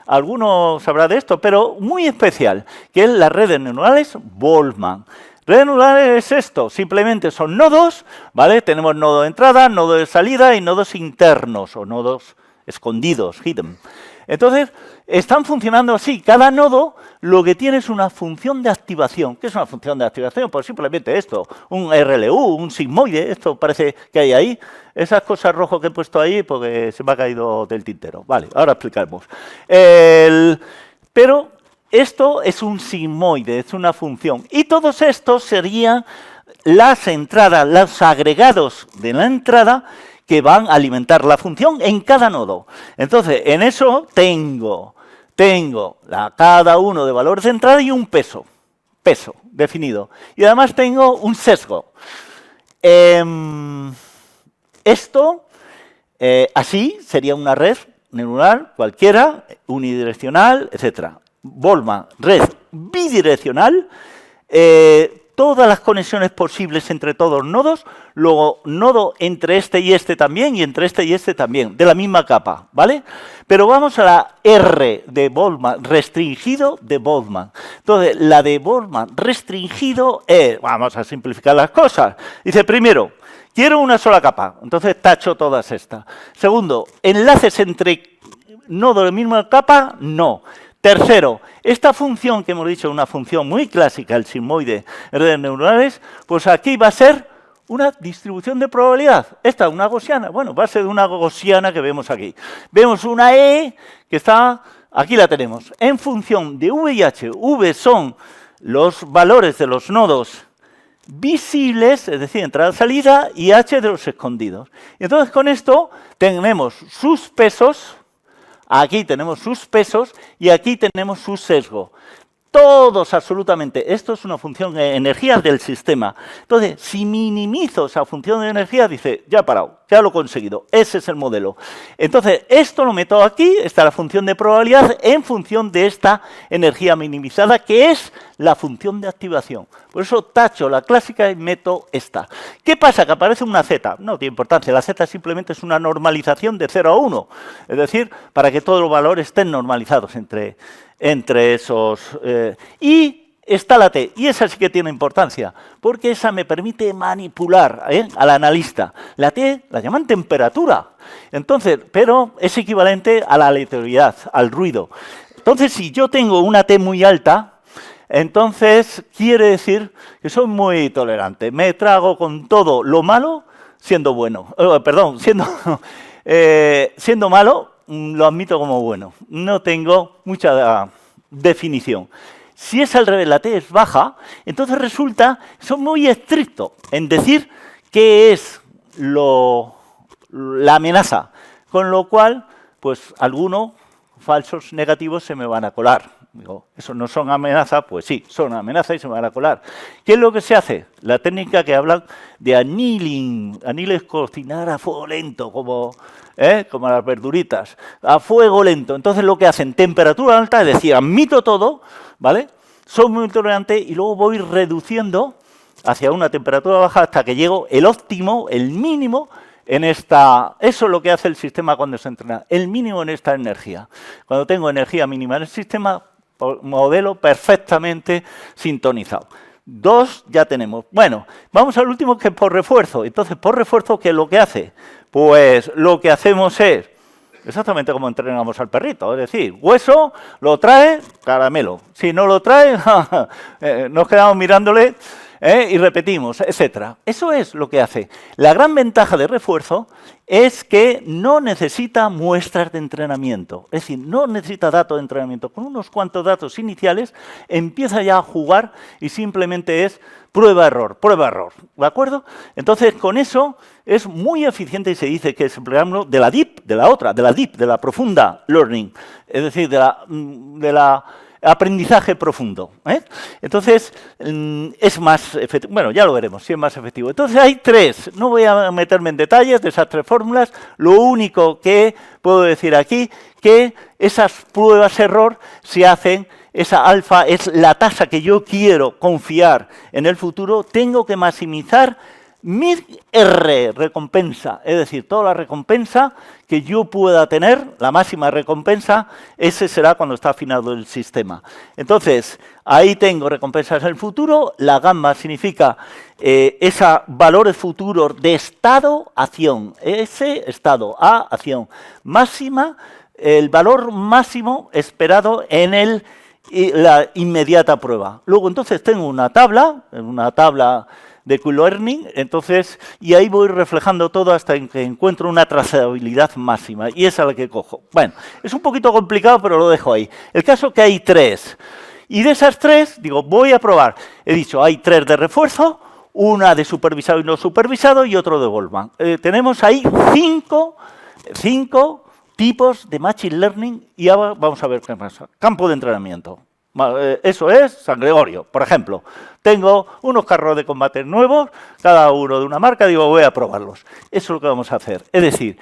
Alguno sabrá de esto, pero muy especial, que es las redes neuronales Boltzmann. Redes neuronales es esto, simplemente son nodos, ¿vale? Tenemos nodo de entrada, nodo de salida y nodos internos o nodos escondidos, hidden. Entonces, están funcionando así. Cada nodo lo que tiene es una función de activación. ¿Qué es una función de activación? Pues simplemente esto, un RLU, un sigmoide, esto parece que hay ahí. Esas cosas rojas que he puesto ahí porque se me ha caído del tintero. Vale, ahora explicamos. Pero esto es un sigmoide, es una función. Y todos estos serían las entradas, los agregados de la entrada que van a alimentar la función en cada nodo. Entonces, en eso tengo cada uno de valores de entrada y un peso definido. Y además tengo un sesgo. Esto, así, sería una red neuronal cualquiera, unidireccional, etc. Boltzmann, red bidireccional, todas las conexiones posibles entre todos los nodos, luego nodo entre este y este también, y entre este y este también, de la misma capa, ¿vale? Pero vamos a la R de Boltzmann, restringido de Boltzmann. Entonces, la de Boltzmann restringido es, vamos a simplificar las cosas, dice primero, quiero una sola capa, entonces tacho todas estas. Segundo, enlaces entre nodos de la misma capa, no. Tercero, esta función que hemos dicho, una función muy clásica, el sigmoide en redes neuronales, pues aquí va a ser una distribución de probabilidad. Esta es una gaussiana, bueno, va a ser una gaussiana que vemos aquí. Vemos una E que está, aquí la tenemos, en función de V y H. V son los valores de los nodos visibles, es decir, entrada-salida, y H de los escondidos. Y entonces con esto tenemos sus pesos. Aquí tenemos sus pesos y aquí tenemos su sesgo. Todos, absolutamente. Esto es una función de energía del sistema. Entonces, si minimizo esa función de energía, dice, ya he parado, ya lo he conseguido. Ese es el modelo. Entonces, esto lo meto aquí, está la función de probabilidad en función de esta energía minimizada, que es la función de activación. Por eso tacho la clásica y meto esta. ¿Qué pasa? Que aparece una Z. No tiene importancia. La Z simplemente es una normalización de 0 a 1. Es decir, para que todos los valores estén normalizados entre esos. Y está la T. Y esa sí que tiene importancia, porque esa me permite manipular al analista. La T la llaman temperatura. Entonces, pero es equivalente a la aleatoriedad, al ruido. Entonces, si yo tengo una T muy alta, entonces quiere decir que soy muy tolerante. Me trago con todo lo malo siendo bueno. Siendo malo, lo admito como bueno. No tengo mucha definición. Si es al revés, la T es baja, entonces resulta que soy muy estricto en decir qué es la amenaza. Con lo cual, pues algunos falsos negativos se me van a colar. Digo, ¿eso no son amenazas? Pues sí, son amenazas y se me van a colar. ¿Qué es lo que se hace? La técnica que hablan de annealing. Anneal es cocinar a fuego lento, como las verduritas, a fuego lento. Entonces lo que hacen, temperatura alta, es decir, admito todo, ¿vale? Soy muy tolerante y luego voy reduciendo hacia una temperatura baja hasta que llego el óptimo, el mínimo, en esta. Eso es lo que hace el sistema cuando se entrena, el mínimo en esta energía. Cuando tengo energía mínima en el sistema, modelo perfectamente sintonizado. 2 ya tenemos. Bueno, vamos al último, que es por refuerzo. Entonces, por refuerzo, ¿qué es lo que hace? Pues lo que hacemos es exactamente como entrenamos al perrito. Es decir, hueso, lo trae, caramelo. Si no lo trae, nos quedamos mirándole. y repetimos, etc. Eso es lo que hace. La gran ventaja de refuerzo es que no necesita muestras de entrenamiento, es decir, no necesita datos de entrenamiento. Con unos cuantos datos iniciales empieza ya a jugar y simplemente es prueba-error, ¿de acuerdo? Entonces, con eso es muy eficiente y se dice que es el programa de la deep, de la profunda learning, es decir, de la aprendizaje profundo. Entonces, es más efectivo. Bueno, ya lo veremos, si es más efectivo. Entonces, hay tres. No voy a meterme en detalles de esas tres fórmulas. Lo único que puedo decir aquí, que esas pruebas-error se hacen, esa alfa es la tasa que yo quiero confiar en el futuro, tengo que maximizar mi R, recompensa, es decir, toda la recompensa que yo pueda tener, la máxima recompensa, ese será cuando está afinado el sistema. Entonces, ahí tengo recompensas en el futuro, la gamma significa esos valores futuros de estado-acción, ese estado a acción máxima, el valor máximo esperado en la inmediata prueba. Luego, entonces, tengo una tabla de Q-Learning, entonces, y ahí voy reflejando todo hasta que encuentro una trazabilidad máxima, y esa es la que cojo. Bueno, es un poquito complicado, pero lo dejo ahí. El caso es que hay tres, y de esas tres, digo, voy a probar. He dicho, hay tres de refuerzo, una de supervisado y no supervisado, y otro de Goldman. Tenemos ahí cinco tipos de Machine Learning, y ahora vamos a ver qué pasa. Campo de entrenamiento. Eso es San Gregorio. Por ejemplo, tengo unos carros de combate nuevos, cada uno de una marca, digo, voy a probarlos. Eso es lo que vamos a hacer. Es decir,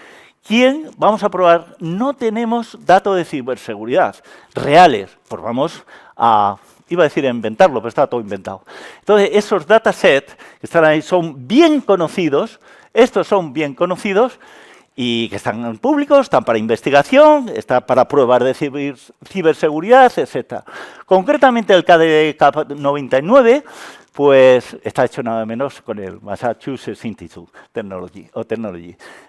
¿quién vamos a probar? No tenemos datos de ciberseguridad reales. Pues vamos a, iba a decir a inventarlo, pero está todo inventado. Entonces, esos datasets que están ahí son bien conocidos, estos son bien conocidos, y que están públicos, están para investigación, están para pruebas de ciberseguridad, etc. Concretamente el KDK99, pues está hecho nada menos con el Massachusetts Institute Technology.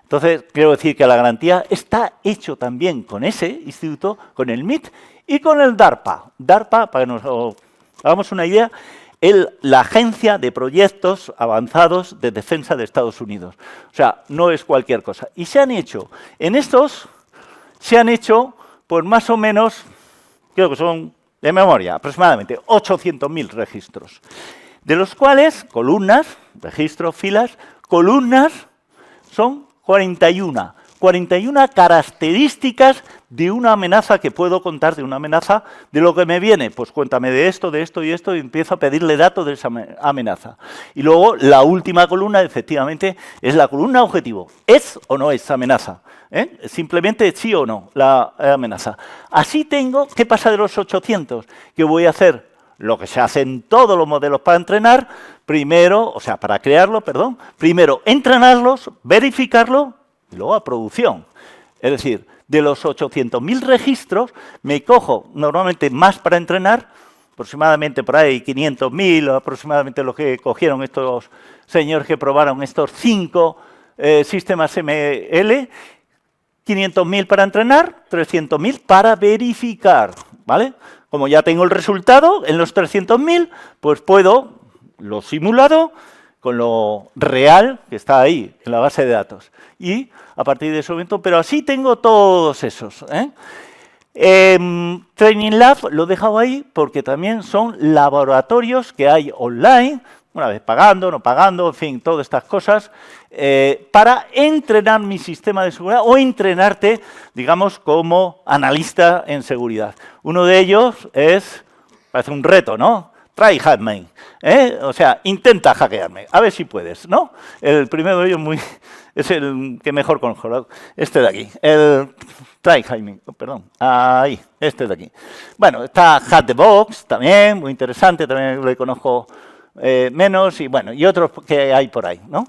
Entonces, quiero decir que la garantía está hecho también con ese instituto, con el MIT y con el DARPA. DARPA, para que nos hagamos una idea, la Agencia de Proyectos Avanzados de Defensa de Estados Unidos. O sea, no es cualquier cosa. Y se han hecho, pues más o menos, creo que son, de memoria, aproximadamente 800.000 registros. De los cuales, columnas, registros, filas, columnas, son 41. 41 características de una amenaza que puedo contar, de una amenaza, de lo que me viene. Pues cuéntame de esto y esto, y empiezo a pedirle datos de esa amenaza. Y luego, la última columna, efectivamente, es la columna objetivo. ¿Es o no es amenaza? Simplemente sí o no, la amenaza. Así tengo, ¿qué pasa de los 800? Que voy a hacer lo que se hace en todos los modelos para entrenar, primero, o sea, para crearlo, perdón, primero entrenarlos, verificarlo, y luego a producción. Es decir, de los 800.000 registros, me cojo normalmente más para entrenar, aproximadamente por ahí 500.000, aproximadamente lo que cogieron estos señores que probaron estos 5 sistemas ML, 500.000 para entrenar, 300.000 para verificar, ¿vale? Como ya tengo el resultado en los 300.000, pues puedo, lo simulado, con lo real que está ahí, en la base de datos. Y a partir de ese momento, pero así tengo todos esos. Training Lab lo he dejado ahí porque también son laboratorios que hay online, una vez pagando, no pagando, en fin, todas estas cosas, para entrenar mi sistema de seguridad o entrenarte, digamos, como analista en seguridad. Uno de ellos es, parece un reto, ¿no? Try hack me, o sea, intenta hackearme, a ver si puedes, ¿no? El primero de ellos es el que mejor conozco, este de aquí, el try hack me, perdón, ahí, este de aquí. Bueno, está Hack the Box también, muy interesante, también lo conozco menos, y bueno, y otros que hay por ahí, ¿no?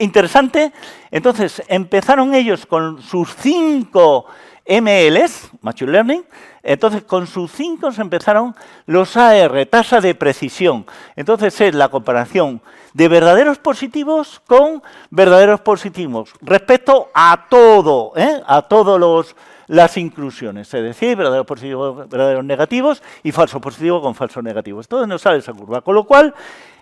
Interesante, entonces empezaron ellos con sus 5 MLs, Machine Learning. Entonces, con sus 5 se empezaron los AR, tasa de precisión. Entonces, es la comparación de verdaderos positivos con verdaderos positivos respecto a todo, a todos las inclusiones, es decir, verdaderos positivos, verdaderos negativos y falso positivo con falso negativo. Entonces nos sale esa curva, con lo cual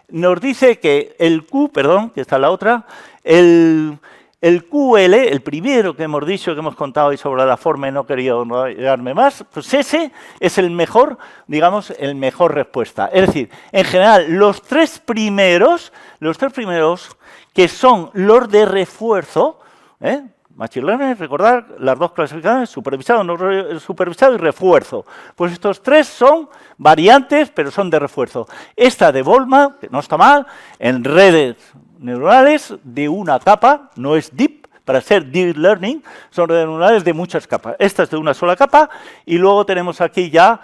nos dice que el Q, perdón, que está la otra, el QL, el primero que hemos dicho, que hemos contado hoy sobre la forma y no quería enrollarme más, pues ese es el mejor, digamos, el mejor respuesta. Es decir, en general, los tres primeros que son los de refuerzo, Machine Learning, recordar las dos clasificaciones, supervisado, no supervisado y refuerzo. Pues estos tres son variantes, pero son de refuerzo. Esta de Volma, que no está mal, en redes neuronales de una capa, no es deep, para ser deep learning, son redes neuronales de muchas capas. Esta es de una sola capa, y luego tenemos aquí ya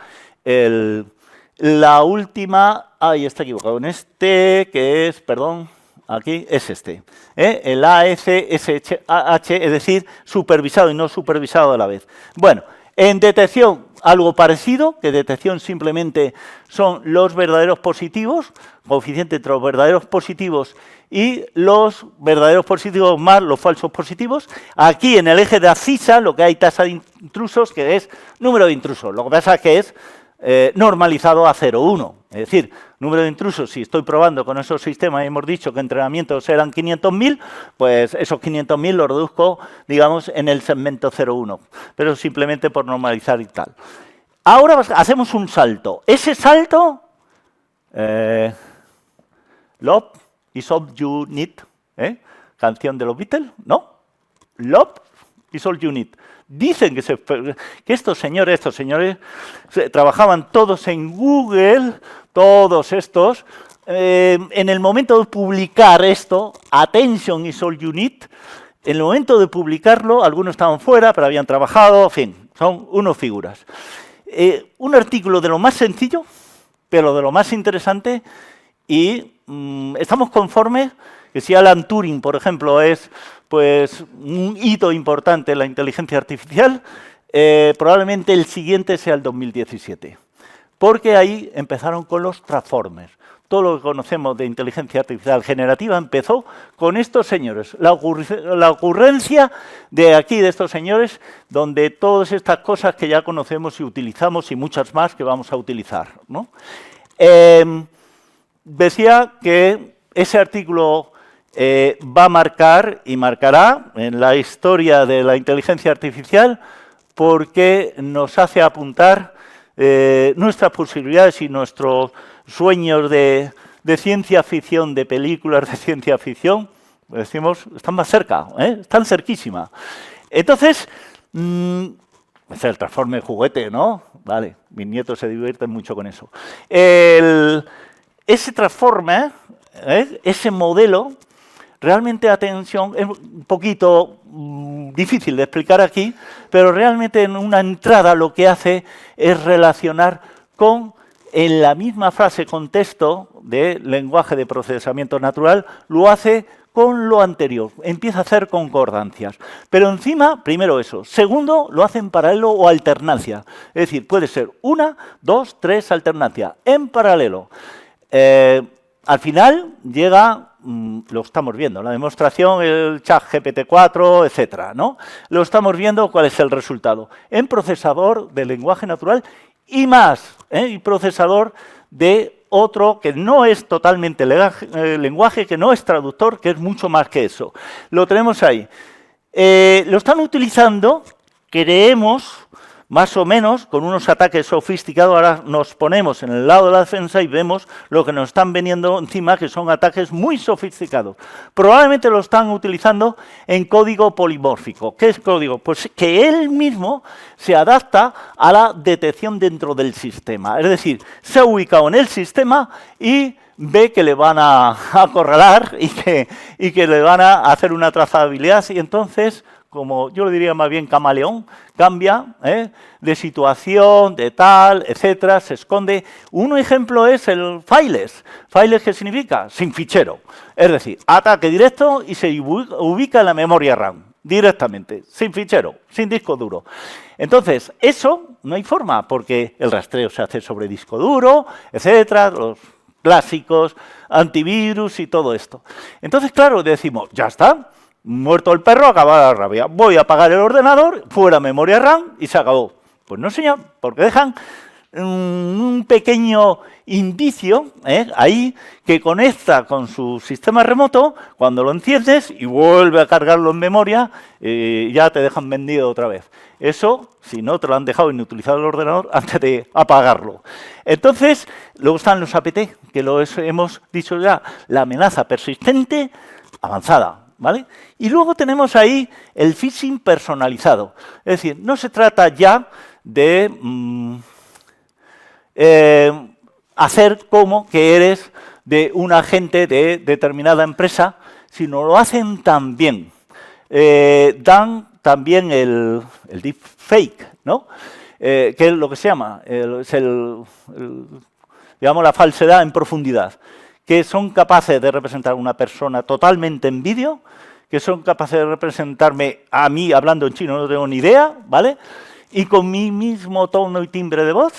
la última, ahí está equivocado, en este, que es, perdón, aquí es este, el AFSH, es decir, supervisado y no supervisado a la vez. Bueno, en detección algo parecido, que detección simplemente son los verdaderos positivos, coeficiente entre los verdaderos positivos y los verdaderos positivos más los falsos positivos. Aquí en el eje de ACISA lo que hay tasa de intrusos, que es número de intrusos. Lo que pasa es que es normalizado a 0,1. Es decir, número de intrusos, si estoy probando con esos sistemas y hemos dicho que entrenamientos eran 500.000, pues esos 500.000 los reduzco, digamos, en el segmento 0,1. Pero simplemente por normalizar y tal. Ahora hacemos un salto. Ese salto, Love is all you need, canción de los Beatles, ¿no? Love is all you need. Dicen que estos señores trabajaban todos en Google, todos estos. En el momento de publicar esto, Attention is all you need, en el momento de publicarlo, algunos estaban fuera, pero habían trabajado, en fin, son unos figuras. Un artículo de lo más sencillo, pero de lo más interesante, y estamos conformes que si Alan Turing, por ejemplo, es pues un hito importante en la inteligencia artificial, probablemente el siguiente sea el 2017. Porque ahí empezaron con los transformers. Todo lo que conocemos de inteligencia artificial generativa empezó con estos señores. La ocurrencia de aquí, de estos señores, donde todas estas cosas que ya conocemos y utilizamos y muchas más que vamos a utilizar, ¿no? Decía que ese artículo va a marcar y marcará en la historia de la inteligencia artificial porque nos hace apuntar nuestras posibilidades y nuestros sueños de ciencia ficción, de películas de ciencia ficción, decimos, están más cerca, están cerquísima. Entonces, es el transforme juguete, ¿no? Vale, mis nietos se divierten mucho con eso. Ese transforme, ese modelo, realmente, atención, es un poquito difícil de explicar aquí, pero realmente en una entrada lo que hace es relacionar con, en la misma frase contexto de lenguaje de procesamiento natural, lo hace con lo anterior, empieza a hacer concordancias. Pero encima, primero eso. Segundo, lo hace en paralelo o alternancia. Es decir, puede ser 1, 2, 3 alternancia, en paralelo. Al final llega, lo estamos viendo, la demostración, el chat GPT-4, etcétera, ¿no? Lo estamos viendo, ¿cuál es el resultado? En procesador de lenguaje natural y más, y procesador de otro que no es totalmente lenguaje, que no es traductor, que es mucho más que eso. Lo tenemos ahí. Lo están utilizando, creemos, más o menos, con unos ataques sofisticados. Ahora nos ponemos en el lado de la defensa y vemos lo que nos están veniendo encima, que son ataques muy sofisticados. Probablemente lo están utilizando en código polimórfico. ¿Qué es código? Pues que él mismo se adapta a la detección dentro del sistema. Es decir, se ha ubicado en el sistema y ve que le van a acorralar y que le van a hacer una trazabilidad, y entonces, como yo le diría más bien camaleón, cambia de situación, de tal, etcétera, se esconde. Un ejemplo es el fileless. ¿Fileless qué significa? Sin fichero. Es decir, ataque directo y se ubica en la memoria RAM, directamente, sin fichero, sin disco duro. Entonces, eso no hay forma, porque el rastreo se hace sobre disco duro, etcétera, los clásicos, antivirus y todo esto. Entonces, claro, decimos, ya está. Muerto el perro, acaba la rabia. Voy a apagar el ordenador, fuera memoria RAM y se acabó. Pues no, señor, porque dejan un pequeño indicio ahí que conecta con su sistema remoto. Cuando lo enciendes y vuelve a cargarlo en memoria, ya te dejan vendido otra vez. Eso, si no te lo han dejado inutilizado el ordenador antes de apagarlo. Entonces, luego están los APT, que lo hemos dicho ya, la amenaza persistente avanzada. ¿Vale? Y luego tenemos ahí el phishing personalizado. Es decir, no se trata ya de hacer como que eres de un agente de determinada empresa, sino lo hacen también. Dan también el deepfake, ¿no? Que es lo que se llama, digamos, la falsedad en profundidad, que son capaces de representar a una persona totalmente en vídeo, que son capaces de representarme a mí hablando en chino, no tengo ni idea, ¿vale? Y con mi mismo tono y timbre de voz,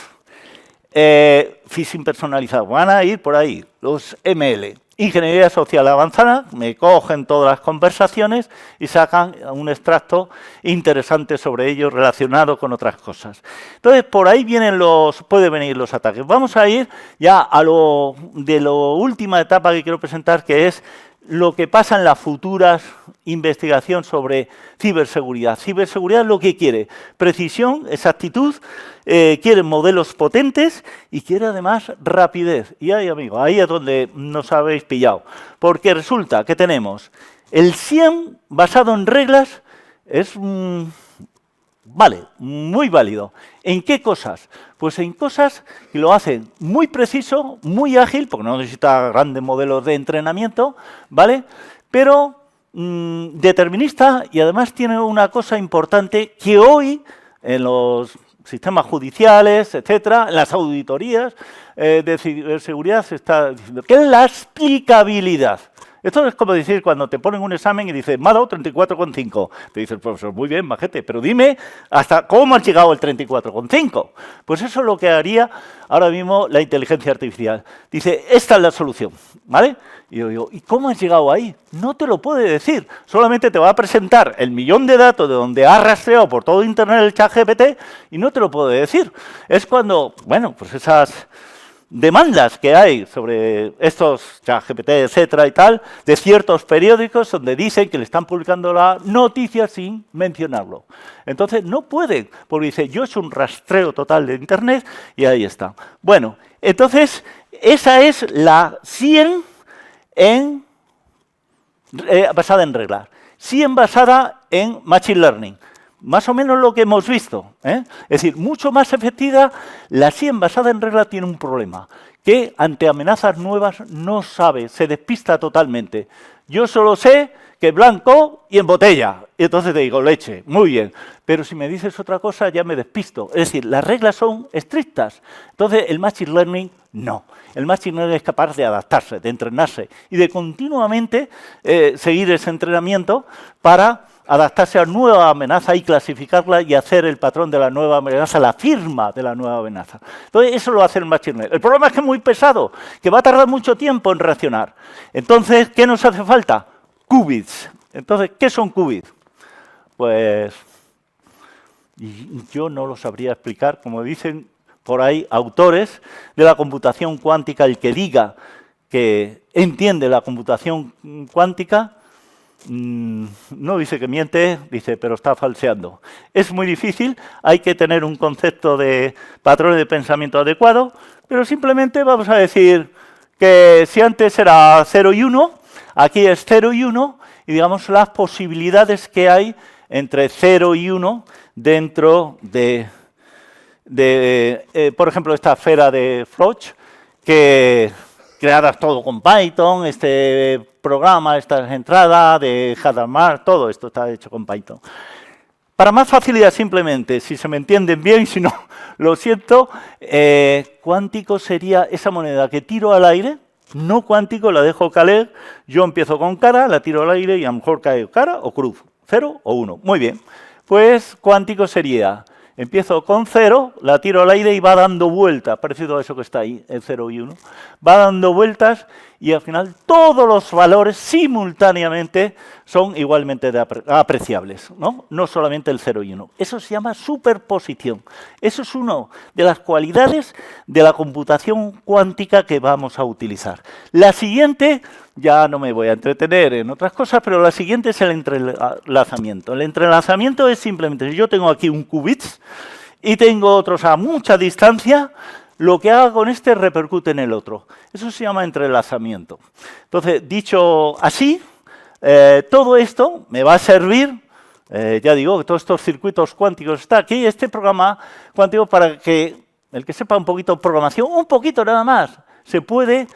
phishing personalizado. Van a ir por ahí, los ML. Ingeniería social avanzada, me cogen todas las conversaciones y sacan un extracto interesante sobre ello relacionado con otras cosas. Entonces, por ahí pueden venir los ataques. Vamos a ir ya a la última etapa que quiero presentar, que es lo que pasa en la futura investigación sobre ciberseguridad. Ciberseguridad es lo que quiere: precisión, exactitud, quiere modelos potentes y quiere además rapidez. Y ahí, amigos, ahí es donde nos habéis pillado. Porque resulta que tenemos el SIEM basado en reglas, es vale, muy válido. ¿En qué cosas? Pues en cosas que lo hacen muy preciso, muy ágil, porque no necesita grandes modelos de entrenamiento, ¿vale? Pero determinista, y además tiene una cosa importante que hoy en los sistemas judiciales, etcétera, en las auditorías de ciberseguridad se está diciendo, que es la explicabilidad. Esto es como decir cuando te ponen un examen y dices, me ha dado 34,5. Te dice el profesor, muy bien, majete, pero dime hasta cómo has llegado al 34,5. Pues eso es lo que haría ahora mismo la inteligencia artificial. Dice, esta es la solución, ¿vale? Y yo digo, ¿y cómo has llegado ahí? No te lo puede decir. Solamente te va a presentar el millón de datos de donde ha rastreado por todo Internet el ChatGPT y no te lo puede decir. Es cuando, bueno, pues esas demandas que hay sobre estos ChatGPT, etcétera y tal, de ciertos periódicos donde dicen que le están publicando la noticia sin mencionarlo. Entonces no pueden, porque dice, yo he hecho un rastreo total de Internet y ahí está. Bueno, entonces esa es la SIEM basada en reglas. SIEM basada en Machine Learning. Más o menos lo que hemos visto, ¿eh? Es decir, mucho más efectiva. La SIEM basada en regla tiene un problema, que ante amenazas nuevas no sabe, se despista totalmente. Yo solo sé que blanco y en botella, y entonces te digo leche, muy bien, pero si me dices otra cosa ya me despisto. Es decir, las reglas son estrictas, entonces el Machine Learning no. El Machine Learning es capaz de adaptarse, de entrenarse y de continuamente seguir ese entrenamiento para adaptarse a nueva amenaza y clasificarla y hacer el patrón de la nueva amenaza, la firma de la nueva amenaza. Entonces, eso lo hace el Machine Learning. El problema es que es muy pesado, que va a tardar mucho tiempo en reaccionar. Entonces, ¿qué nos hace falta? Qubits. Entonces, ¿qué son qubits? Pues yo no lo sabría explicar, como dicen por ahí autores de la computación cuántica. El que diga que entiende la computación cuántica, no dice que miente, dice, pero está falseando. Es muy difícil, hay que tener un concepto de patrones de pensamiento adecuado, pero simplemente vamos a decir que si antes era 0 y 1, aquí es 0 y 1, y digamos las posibilidades que hay entre 0 y 1 dentro de por ejemplo, esta esfera de Floch, que creadas todo con Python, este programa, estas entradas de Hadamard, todo esto está hecho con Python. Para más facilidad, simplemente, si se me entienden bien, si no, lo siento, cuántico sería esa moneda que tiro al aire, no cuántico, la dejo caer, yo empiezo con cara, la tiro al aire y a lo mejor cae cara o cruz, 0 o 1. Muy bien, pues cuántico sería, empiezo con 0, la tiro al aire y va dando vueltas, parecido a eso que está ahí, el 0 y 1, va dando vueltas y al final todos los valores simultáneamente son igualmente apreciables, ¿no? No solamente el 0 y 1. Eso se llama superposición. Eso es una de las cualidades de la computación cuántica que vamos a utilizar. La siguiente, ya no me voy a entretener en otras cosas, pero la siguiente es el entrelazamiento. El entrelazamiento es simplemente, si yo tengo aquí un qubits y tengo otros a mucha distancia, lo que haga con este repercute en el otro. Eso se llama entrelazamiento. Entonces, dicho así, todo esto me va a servir, ya digo, que todos estos circuitos cuánticos está aquí, este programa cuántico para que el que sepa un poquito de programación, un poquito nada más, se puede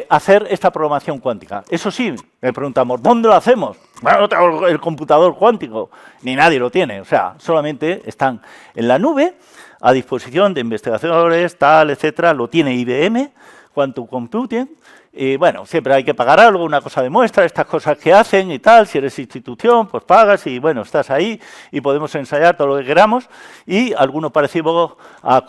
hacer esta programación cuántica. Eso sí, me preguntamos, ¿dónde lo hacemos? Bueno, no tengo el computador cuántico, ni nadie lo tiene, o sea, solamente están en la nube, a disposición de investigadores, tal, etcétera, lo tiene IBM, Quantum Computing, y bueno, siempre hay que pagar algo, una cosa de muestra, estas cosas que hacen y tal, si eres institución, pues pagas y bueno, estás ahí y podemos ensayar todo lo que queramos, y alguno parecido a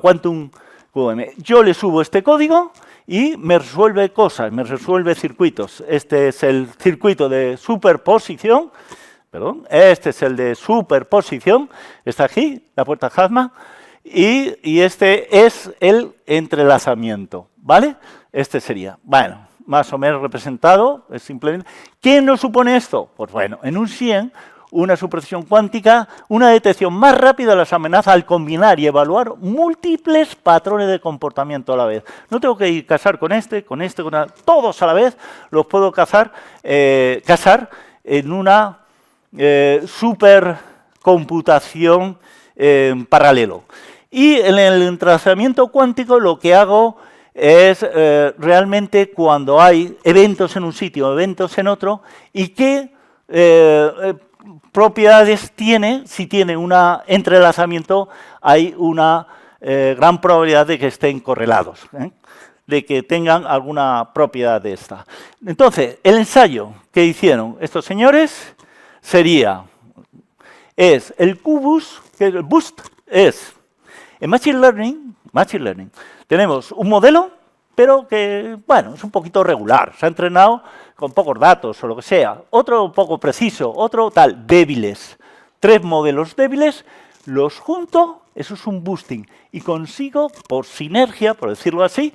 Quantum QM. Yo le subo este código y me resuelve cosas, me resuelve circuitos. Este es el circuito de superposición. Perdón, este es el de superposición, está aquí, la puerta Hazma, y este es el entrelazamiento, ¿vale? Este sería, bueno, más o menos representado, es simplemente... ¿Qué nos supone esto? Pues bueno, en un 100, una superposición cuántica, una detección más rápida de las amenazas al combinar y evaluar múltiples patrones de comportamiento a la vez. No tengo que ir casar con todos a la vez, los puedo casar en una... supercomputación en paralelo. Y en el entrelazamiento cuántico lo que hago es realmente cuando hay eventos en un sitio, eventos en otro, y qué propiedades tiene, si tiene un entrelazamiento, hay una gran probabilidad de que estén correlados, de que tengan alguna propiedad de esta. Entonces, el ensayo que hicieron estos señores es el QBoost, que el Boost es en Machine Learning, tenemos un modelo, pero que, bueno, es un poquito regular, se ha entrenado con pocos datos o lo que sea, otro poco preciso, otro tal, débiles, 3 modelos débiles, los junto, eso es un boosting, y consigo, por sinergia, por decirlo así,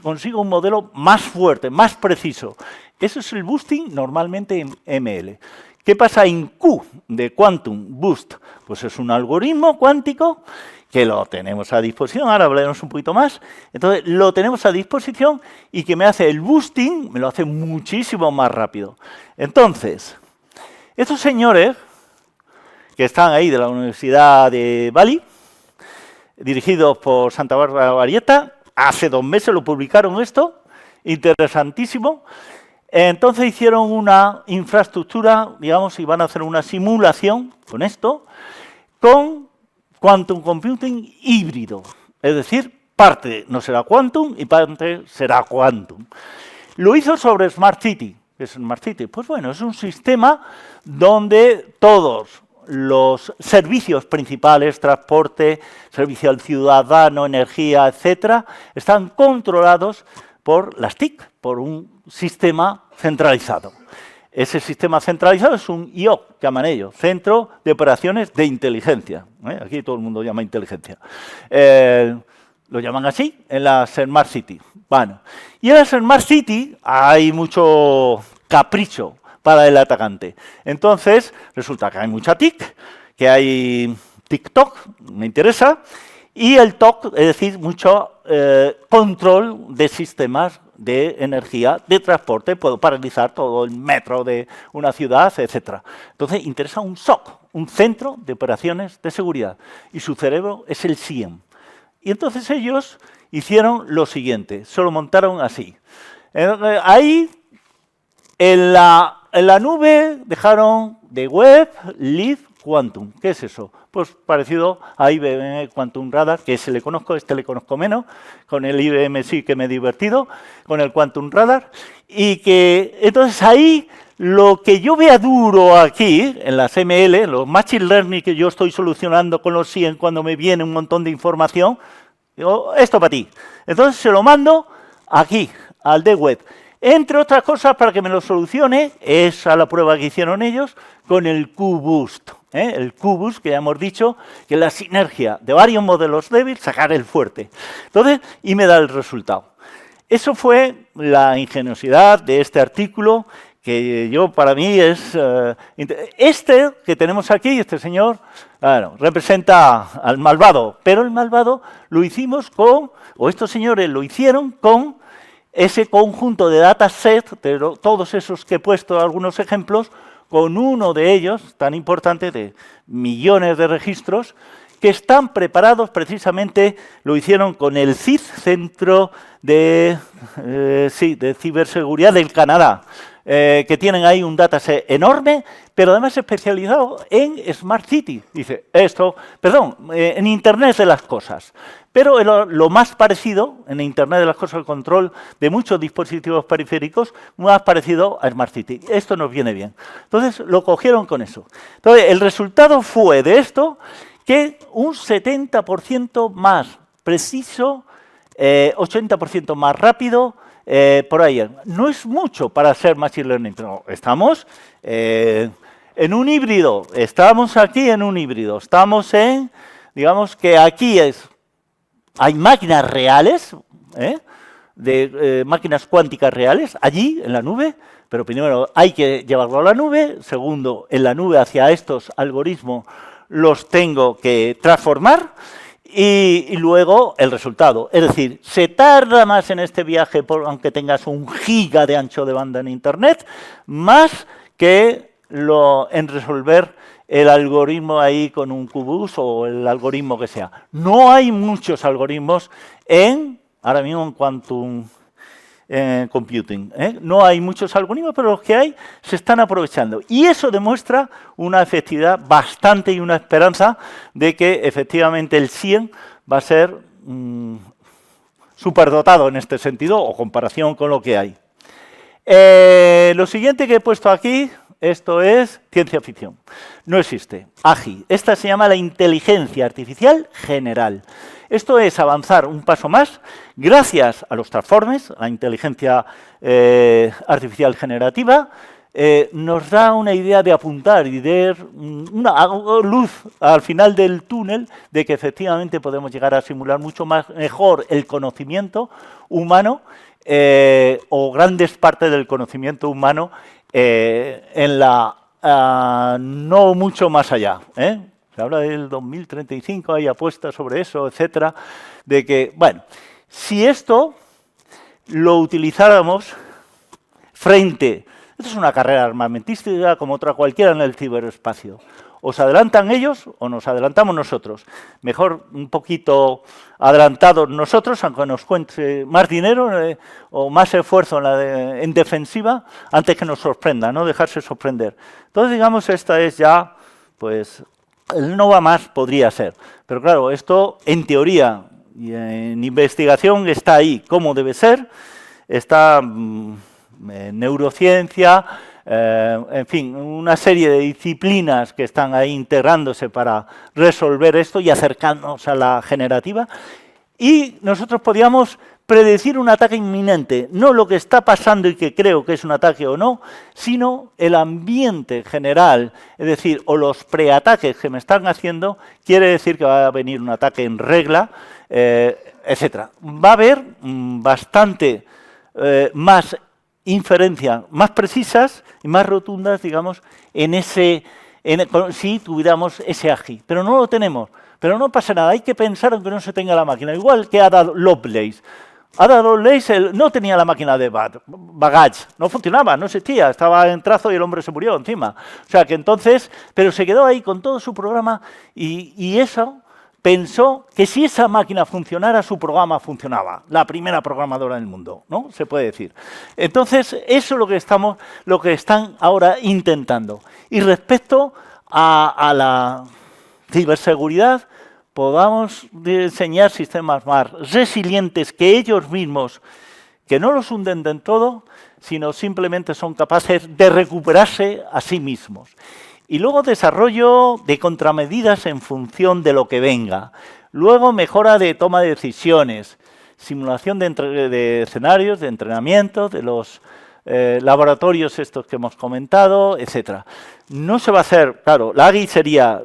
consigo un modelo más fuerte, más preciso. Eso es el boosting normalmente en ML. ¿Qué pasa en Q de Quantum Boost? Pues es un algoritmo cuántico que lo tenemos a disposición, ahora hablaremos un poquito más. Entonces, lo tenemos a disposición y que me hace el boosting, me lo hace muchísimo más rápido. Entonces, estos señores que están ahí de la Universidad de Bali, dirigidos por Santa Bárbara Varieta, hace 2 meses lo publicaron esto, interesantísimo. Entonces hicieron una infraestructura, digamos, y van a hacer una simulación con esto, con Quantum Computing híbrido. Es decir, parte no será Quantum y parte será Quantum. Lo hizo sobre Smart City. ¿Qué es Smart City? Pues bueno, es un sistema donde todos los servicios principales, transporte, servicio al ciudadano, energía, etcétera, están controlados por las TIC, por un sistema centralizado. Ese sistema centralizado es un IOC, llaman ellos, Centro de Operaciones de Inteligencia. Aquí todo el mundo llama inteligencia. Lo llaman así en la Smart City. Bueno, y en la Smart City hay mucho capricho para el atacante. Entonces, resulta que hay mucha TIC, que hay TikTok, me interesa, y el TOC, es decir, mucho control de sistemas de energía, de transporte, puedo paralizar todo el metro de una ciudad, etc. Entonces, interesa un SOC, un Centro de Operaciones de Seguridad, y su cerebro es el SIEM. Y entonces ellos hicieron lo siguiente, se lo montaron así. Ahí, en la nube, dejaron de web, live, Quantum. ¿Qué es eso? Pues parecido a IBM Quantum Radar, que ese le conozco, este le conozco menos. Con el IBM sí que me he divertido, con el Quantum Radar. Y que entonces ahí lo que yo vea duro aquí, en las ML, en los Machine Learning que yo estoy solucionando con los SIEM cuando me viene un montón de información, digo, esto para ti. Entonces se lo mando aquí, al D web. Entre otras cosas, para que me lo solucione, esa la prueba que hicieron ellos, con el QBoost. El QBoost, que ya hemos dicho, que es la sinergia de varios modelos débiles, sacar el fuerte. Entonces, y me da el resultado. Eso fue la ingeniosidad de este artículo, que yo, para mí, es... este que tenemos aquí, este señor, bueno, representa al malvado, pero el malvado lo hicimos con, o estos señores lo hicieron con ese conjunto de dataset, de todos esos que he puesto algunos ejemplos, con uno de ellos, tan importante, de millones de registros, que están preparados precisamente, lo hicieron con el CID, Centro de Ciberseguridad del Canadá, que tienen ahí un dataset enorme, pero además especializado en Smart City. Dice, en Internet de las cosas. Pero lo más parecido, en Internet de las cosas, el control de muchos dispositivos periféricos, más parecido a Smart City. Esto nos viene bien. Entonces, lo cogieron con eso. Entonces, el resultado fue de esto que un 70% más preciso, 80% más rápido, por ahí. No es mucho para hacer Machine Learning, pero estamos en un híbrido. Estamos aquí en un híbrido. Estamos en, digamos que aquí hay máquinas reales, máquinas cuánticas reales, allí en la nube, pero primero hay que llevarlo a la nube. Segundo, en la nube hacia estos algoritmos los tengo que transformar. Y luego el resultado. Es decir, se tarda más en este viaje, aunque tengas 1 giga de ancho de banda en Internet, más que en resolver el algoritmo ahí con un QBoost o el algoritmo que sea. No hay muchos algoritmos ahora mismo en Quantum Computing. No hay muchos algoritmos, pero los que hay se están aprovechando. Y eso demuestra una efectividad bastante y una esperanza de que efectivamente el SIEM va a ser superdotado en este sentido, o comparación con lo que hay. Lo siguiente que he puesto aquí, esto es ciencia ficción. No existe. AGI. Esta se llama la inteligencia artificial general. Esto es avanzar un paso más gracias a los transformes, la inteligencia artificial generativa, nos da una idea de apuntar y de una luz al final del túnel de que efectivamente podemos llegar a simular mucho mejor el conocimiento humano o grandes partes del conocimiento humano no mucho más allá. Se habla del 2035, hay apuestas sobre eso, etcétera, de que, bueno, si esto lo utilizáramos frente... Esto es una carrera armamentística como otra cualquiera en el ciberespacio. O se adelantan ellos o nos adelantamos nosotros. Mejor un poquito adelantados nosotros, aunque nos cuente más dinero o más esfuerzo en defensiva, antes que nos sorprenda, no dejarse sorprender. Entonces, digamos, esta es ya, pues... El no va más podría ser, pero claro, esto en teoría y en investigación está ahí, cómo debe ser, está en neurociencia, en fin, una serie de disciplinas que están ahí integrándose para resolver esto y acercarnos a la generativa, y nosotros podíamos predecir un ataque inminente, no lo que está pasando y que creo que es un ataque o no, sino el ambiente general, es decir, o los preataques que me están haciendo, quiere decir que va a venir un ataque en regla, etcétera. Va a haber bastante más inferencias más precisas y más rotundas, digamos, si tuviéramos ese AGI, pero no lo tenemos. Pero no pasa nada, hay que pensar aunque no se tenga la máquina, igual que Ada Lovelace. Ada Lovelace no tenía la máquina de Babbage, no funcionaba, no existía, estaba en trazo y el hombre se murió encima. O sea que entonces, pero se quedó ahí con todo su programa y eso pensó que si esa máquina funcionara, su programa funcionaba. La primera programadora del mundo, ¿no? Se puede decir. Entonces, eso es lo que están ahora intentando. Y respecto a la ciberseguridad, podamos diseñar sistemas más resilientes que ellos mismos, que no los hunden del todo, sino simplemente son capaces de recuperarse a sí mismos. Y luego desarrollo de contramedidas en función de lo que venga. Luego mejora de toma de decisiones. simulación de escenarios, de entrenamiento, de los laboratorios estos que hemos comentado, etcétera. No se va a hacer, claro, la AGI sería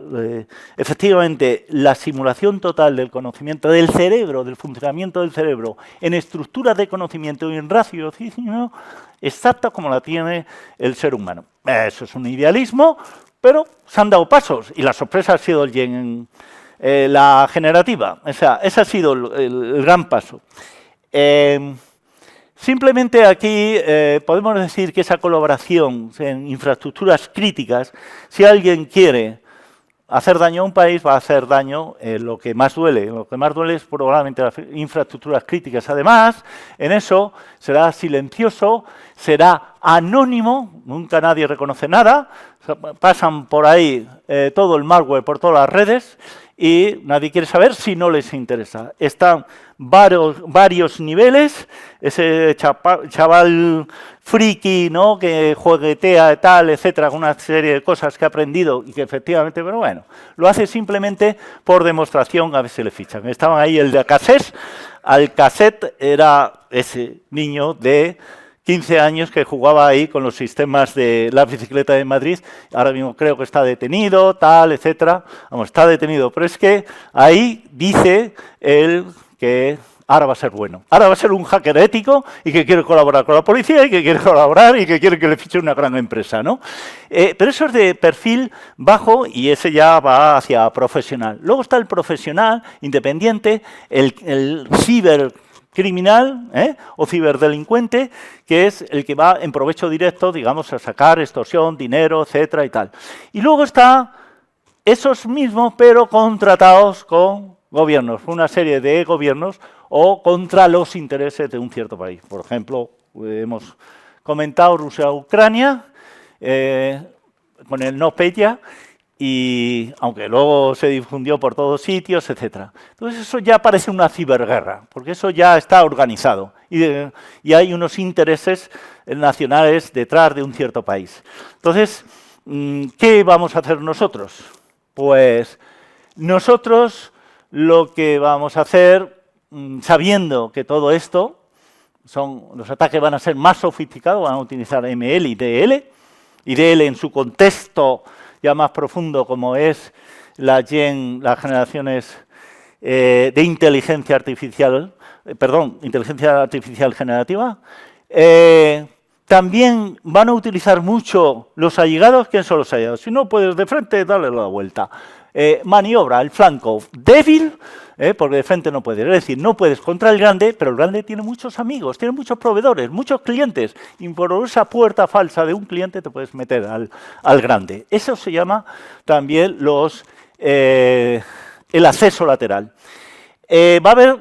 efectivamente la simulación total del conocimiento del cerebro, del funcionamiento del cerebro, en estructuras de conocimiento y en raciocinio exacta como la tiene el ser humano. Eso es un idealismo, pero se han dado pasos y la sorpresa ha sido la generativa. O sea, ese ha sido el gran paso. Simplemente aquí podemos decir que esa colaboración en infraestructuras críticas, si alguien quiere hacer daño a un país, va a hacer daño en lo que más duele. Lo que más duele es probablemente las infraestructuras críticas. Además, en eso será silencioso, será anónimo, nunca nadie reconoce nada, pasan por ahí todo el malware por todas las redes y nadie quiere saber si no les interesa. Están varios niveles, ese chaval friki, ¿no?, que juguetea, tal, etcétera, con una serie de cosas que ha aprendido y que efectivamente, pero bueno, lo hace simplemente por demostración, a ver si le fichan. Estaban ahí el de cassette, al cassette era ese niño de 15 años que jugaba ahí con los sistemas de la bicicleta de Madrid, ahora mismo creo que está detenido, tal, etcétera, vamos, está detenido, pero es que ahí dice él que ahora va a ser bueno, ahora va a ser un hacker ético y que quiere colaborar con la policía y que quiere colaborar y que quiere que le fiche una gran empresa, ¿no? Pero eso es de perfil bajo y ese ya va hacia profesional. Luego está el profesional, independiente, el cibercriminal o ciberdelincuente, que es el que va en provecho directo, digamos, a sacar extorsión, dinero, etcétera y tal. Y luego está esos mismos, pero contratados con gobiernos, una serie de gobiernos o contra los intereses de un cierto país. Por ejemplo, hemos comentado Rusia-Ucrania con el NotPetya, y aunque luego se difundió por todos sitios, etcétera. Entonces eso ya parece una ciberguerra, porque eso ya está organizado y hay unos intereses nacionales detrás de un cierto país. Entonces, ¿qué vamos a hacer nosotros? Pues nosotros lo que vamos a hacer, sabiendo que todo esto, los ataques van a ser más sofisticados, van a utilizar ML y DL en su contexto ya más profundo, como es las generaciones de inteligencia artificial, inteligencia artificial generativa. También van a utilizar mucho los allegados. ¿Quién son los allegados? Si no puedes de frente, dale la vuelta. Maniobra, el flanco débil, porque de frente no puedes. Es decir, no puedes contra el grande, pero el grande tiene muchos amigos, tiene muchos proveedores, muchos clientes, y por esa puerta falsa de un cliente te puedes meter al grande. Eso se llama también el acceso lateral. Va a haber,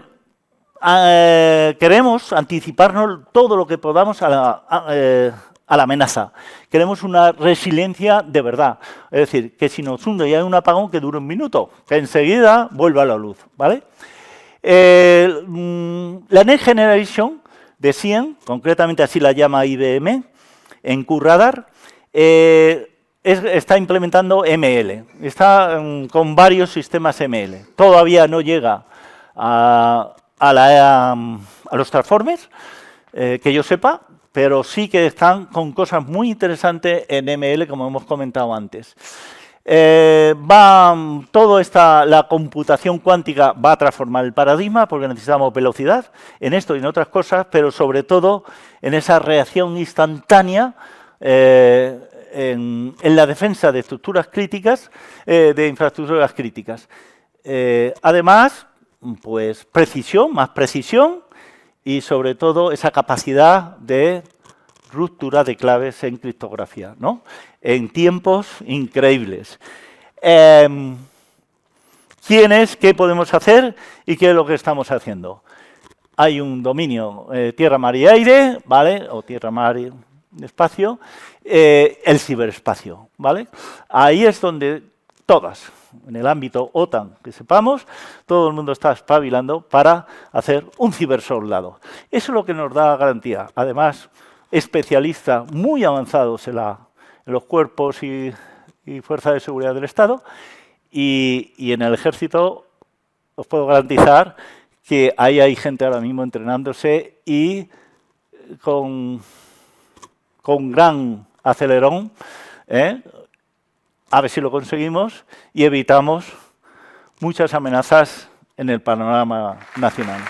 queremos anticiparnos todo lo que podamos a la amenaza. Queremos una resiliencia de verdad. Es decir, que si nos hunde y hay un apagón que dure un minuto, que enseguida vuelva a la luz, ¿vale? La Next Generation de SIEM, concretamente así la llama IBM, en QRadar, está implementando ML. Está con varios sistemas ML. Todavía no llega a los transformers, que yo sepa, pero sí que están con cosas muy interesantes en ML, como hemos comentado antes. La computación cuántica va a transformar el paradigma, porque necesitamos velocidad en esto y en otras cosas, pero sobre todo en esa reacción instantánea en la defensa de estructuras críticas, de infraestructuras críticas. Además, pues más precisión, y sobre todo esa capacidad de ruptura de claves en criptografía, ¿no? En tiempos increíbles. ¿Qué podemos hacer y qué es lo que estamos haciendo? Hay un dominio tierra, mar y aire, ¿vale? O tierra, mar y espacio, el ciberespacio, ¿vale? Ahí es donde todas, en el ámbito OTAN, que sepamos, todo el mundo está espabilando para hacer un cibersoldado. Eso es lo que nos da garantía. Además, especialistas muy avanzados en los cuerpos y fuerzas de seguridad del Estado y en el ejército os puedo garantizar que ahí hay gente ahora mismo entrenándose y con gran acelerón, a ver si lo conseguimos y evitamos muchas amenazas en el panorama nacional.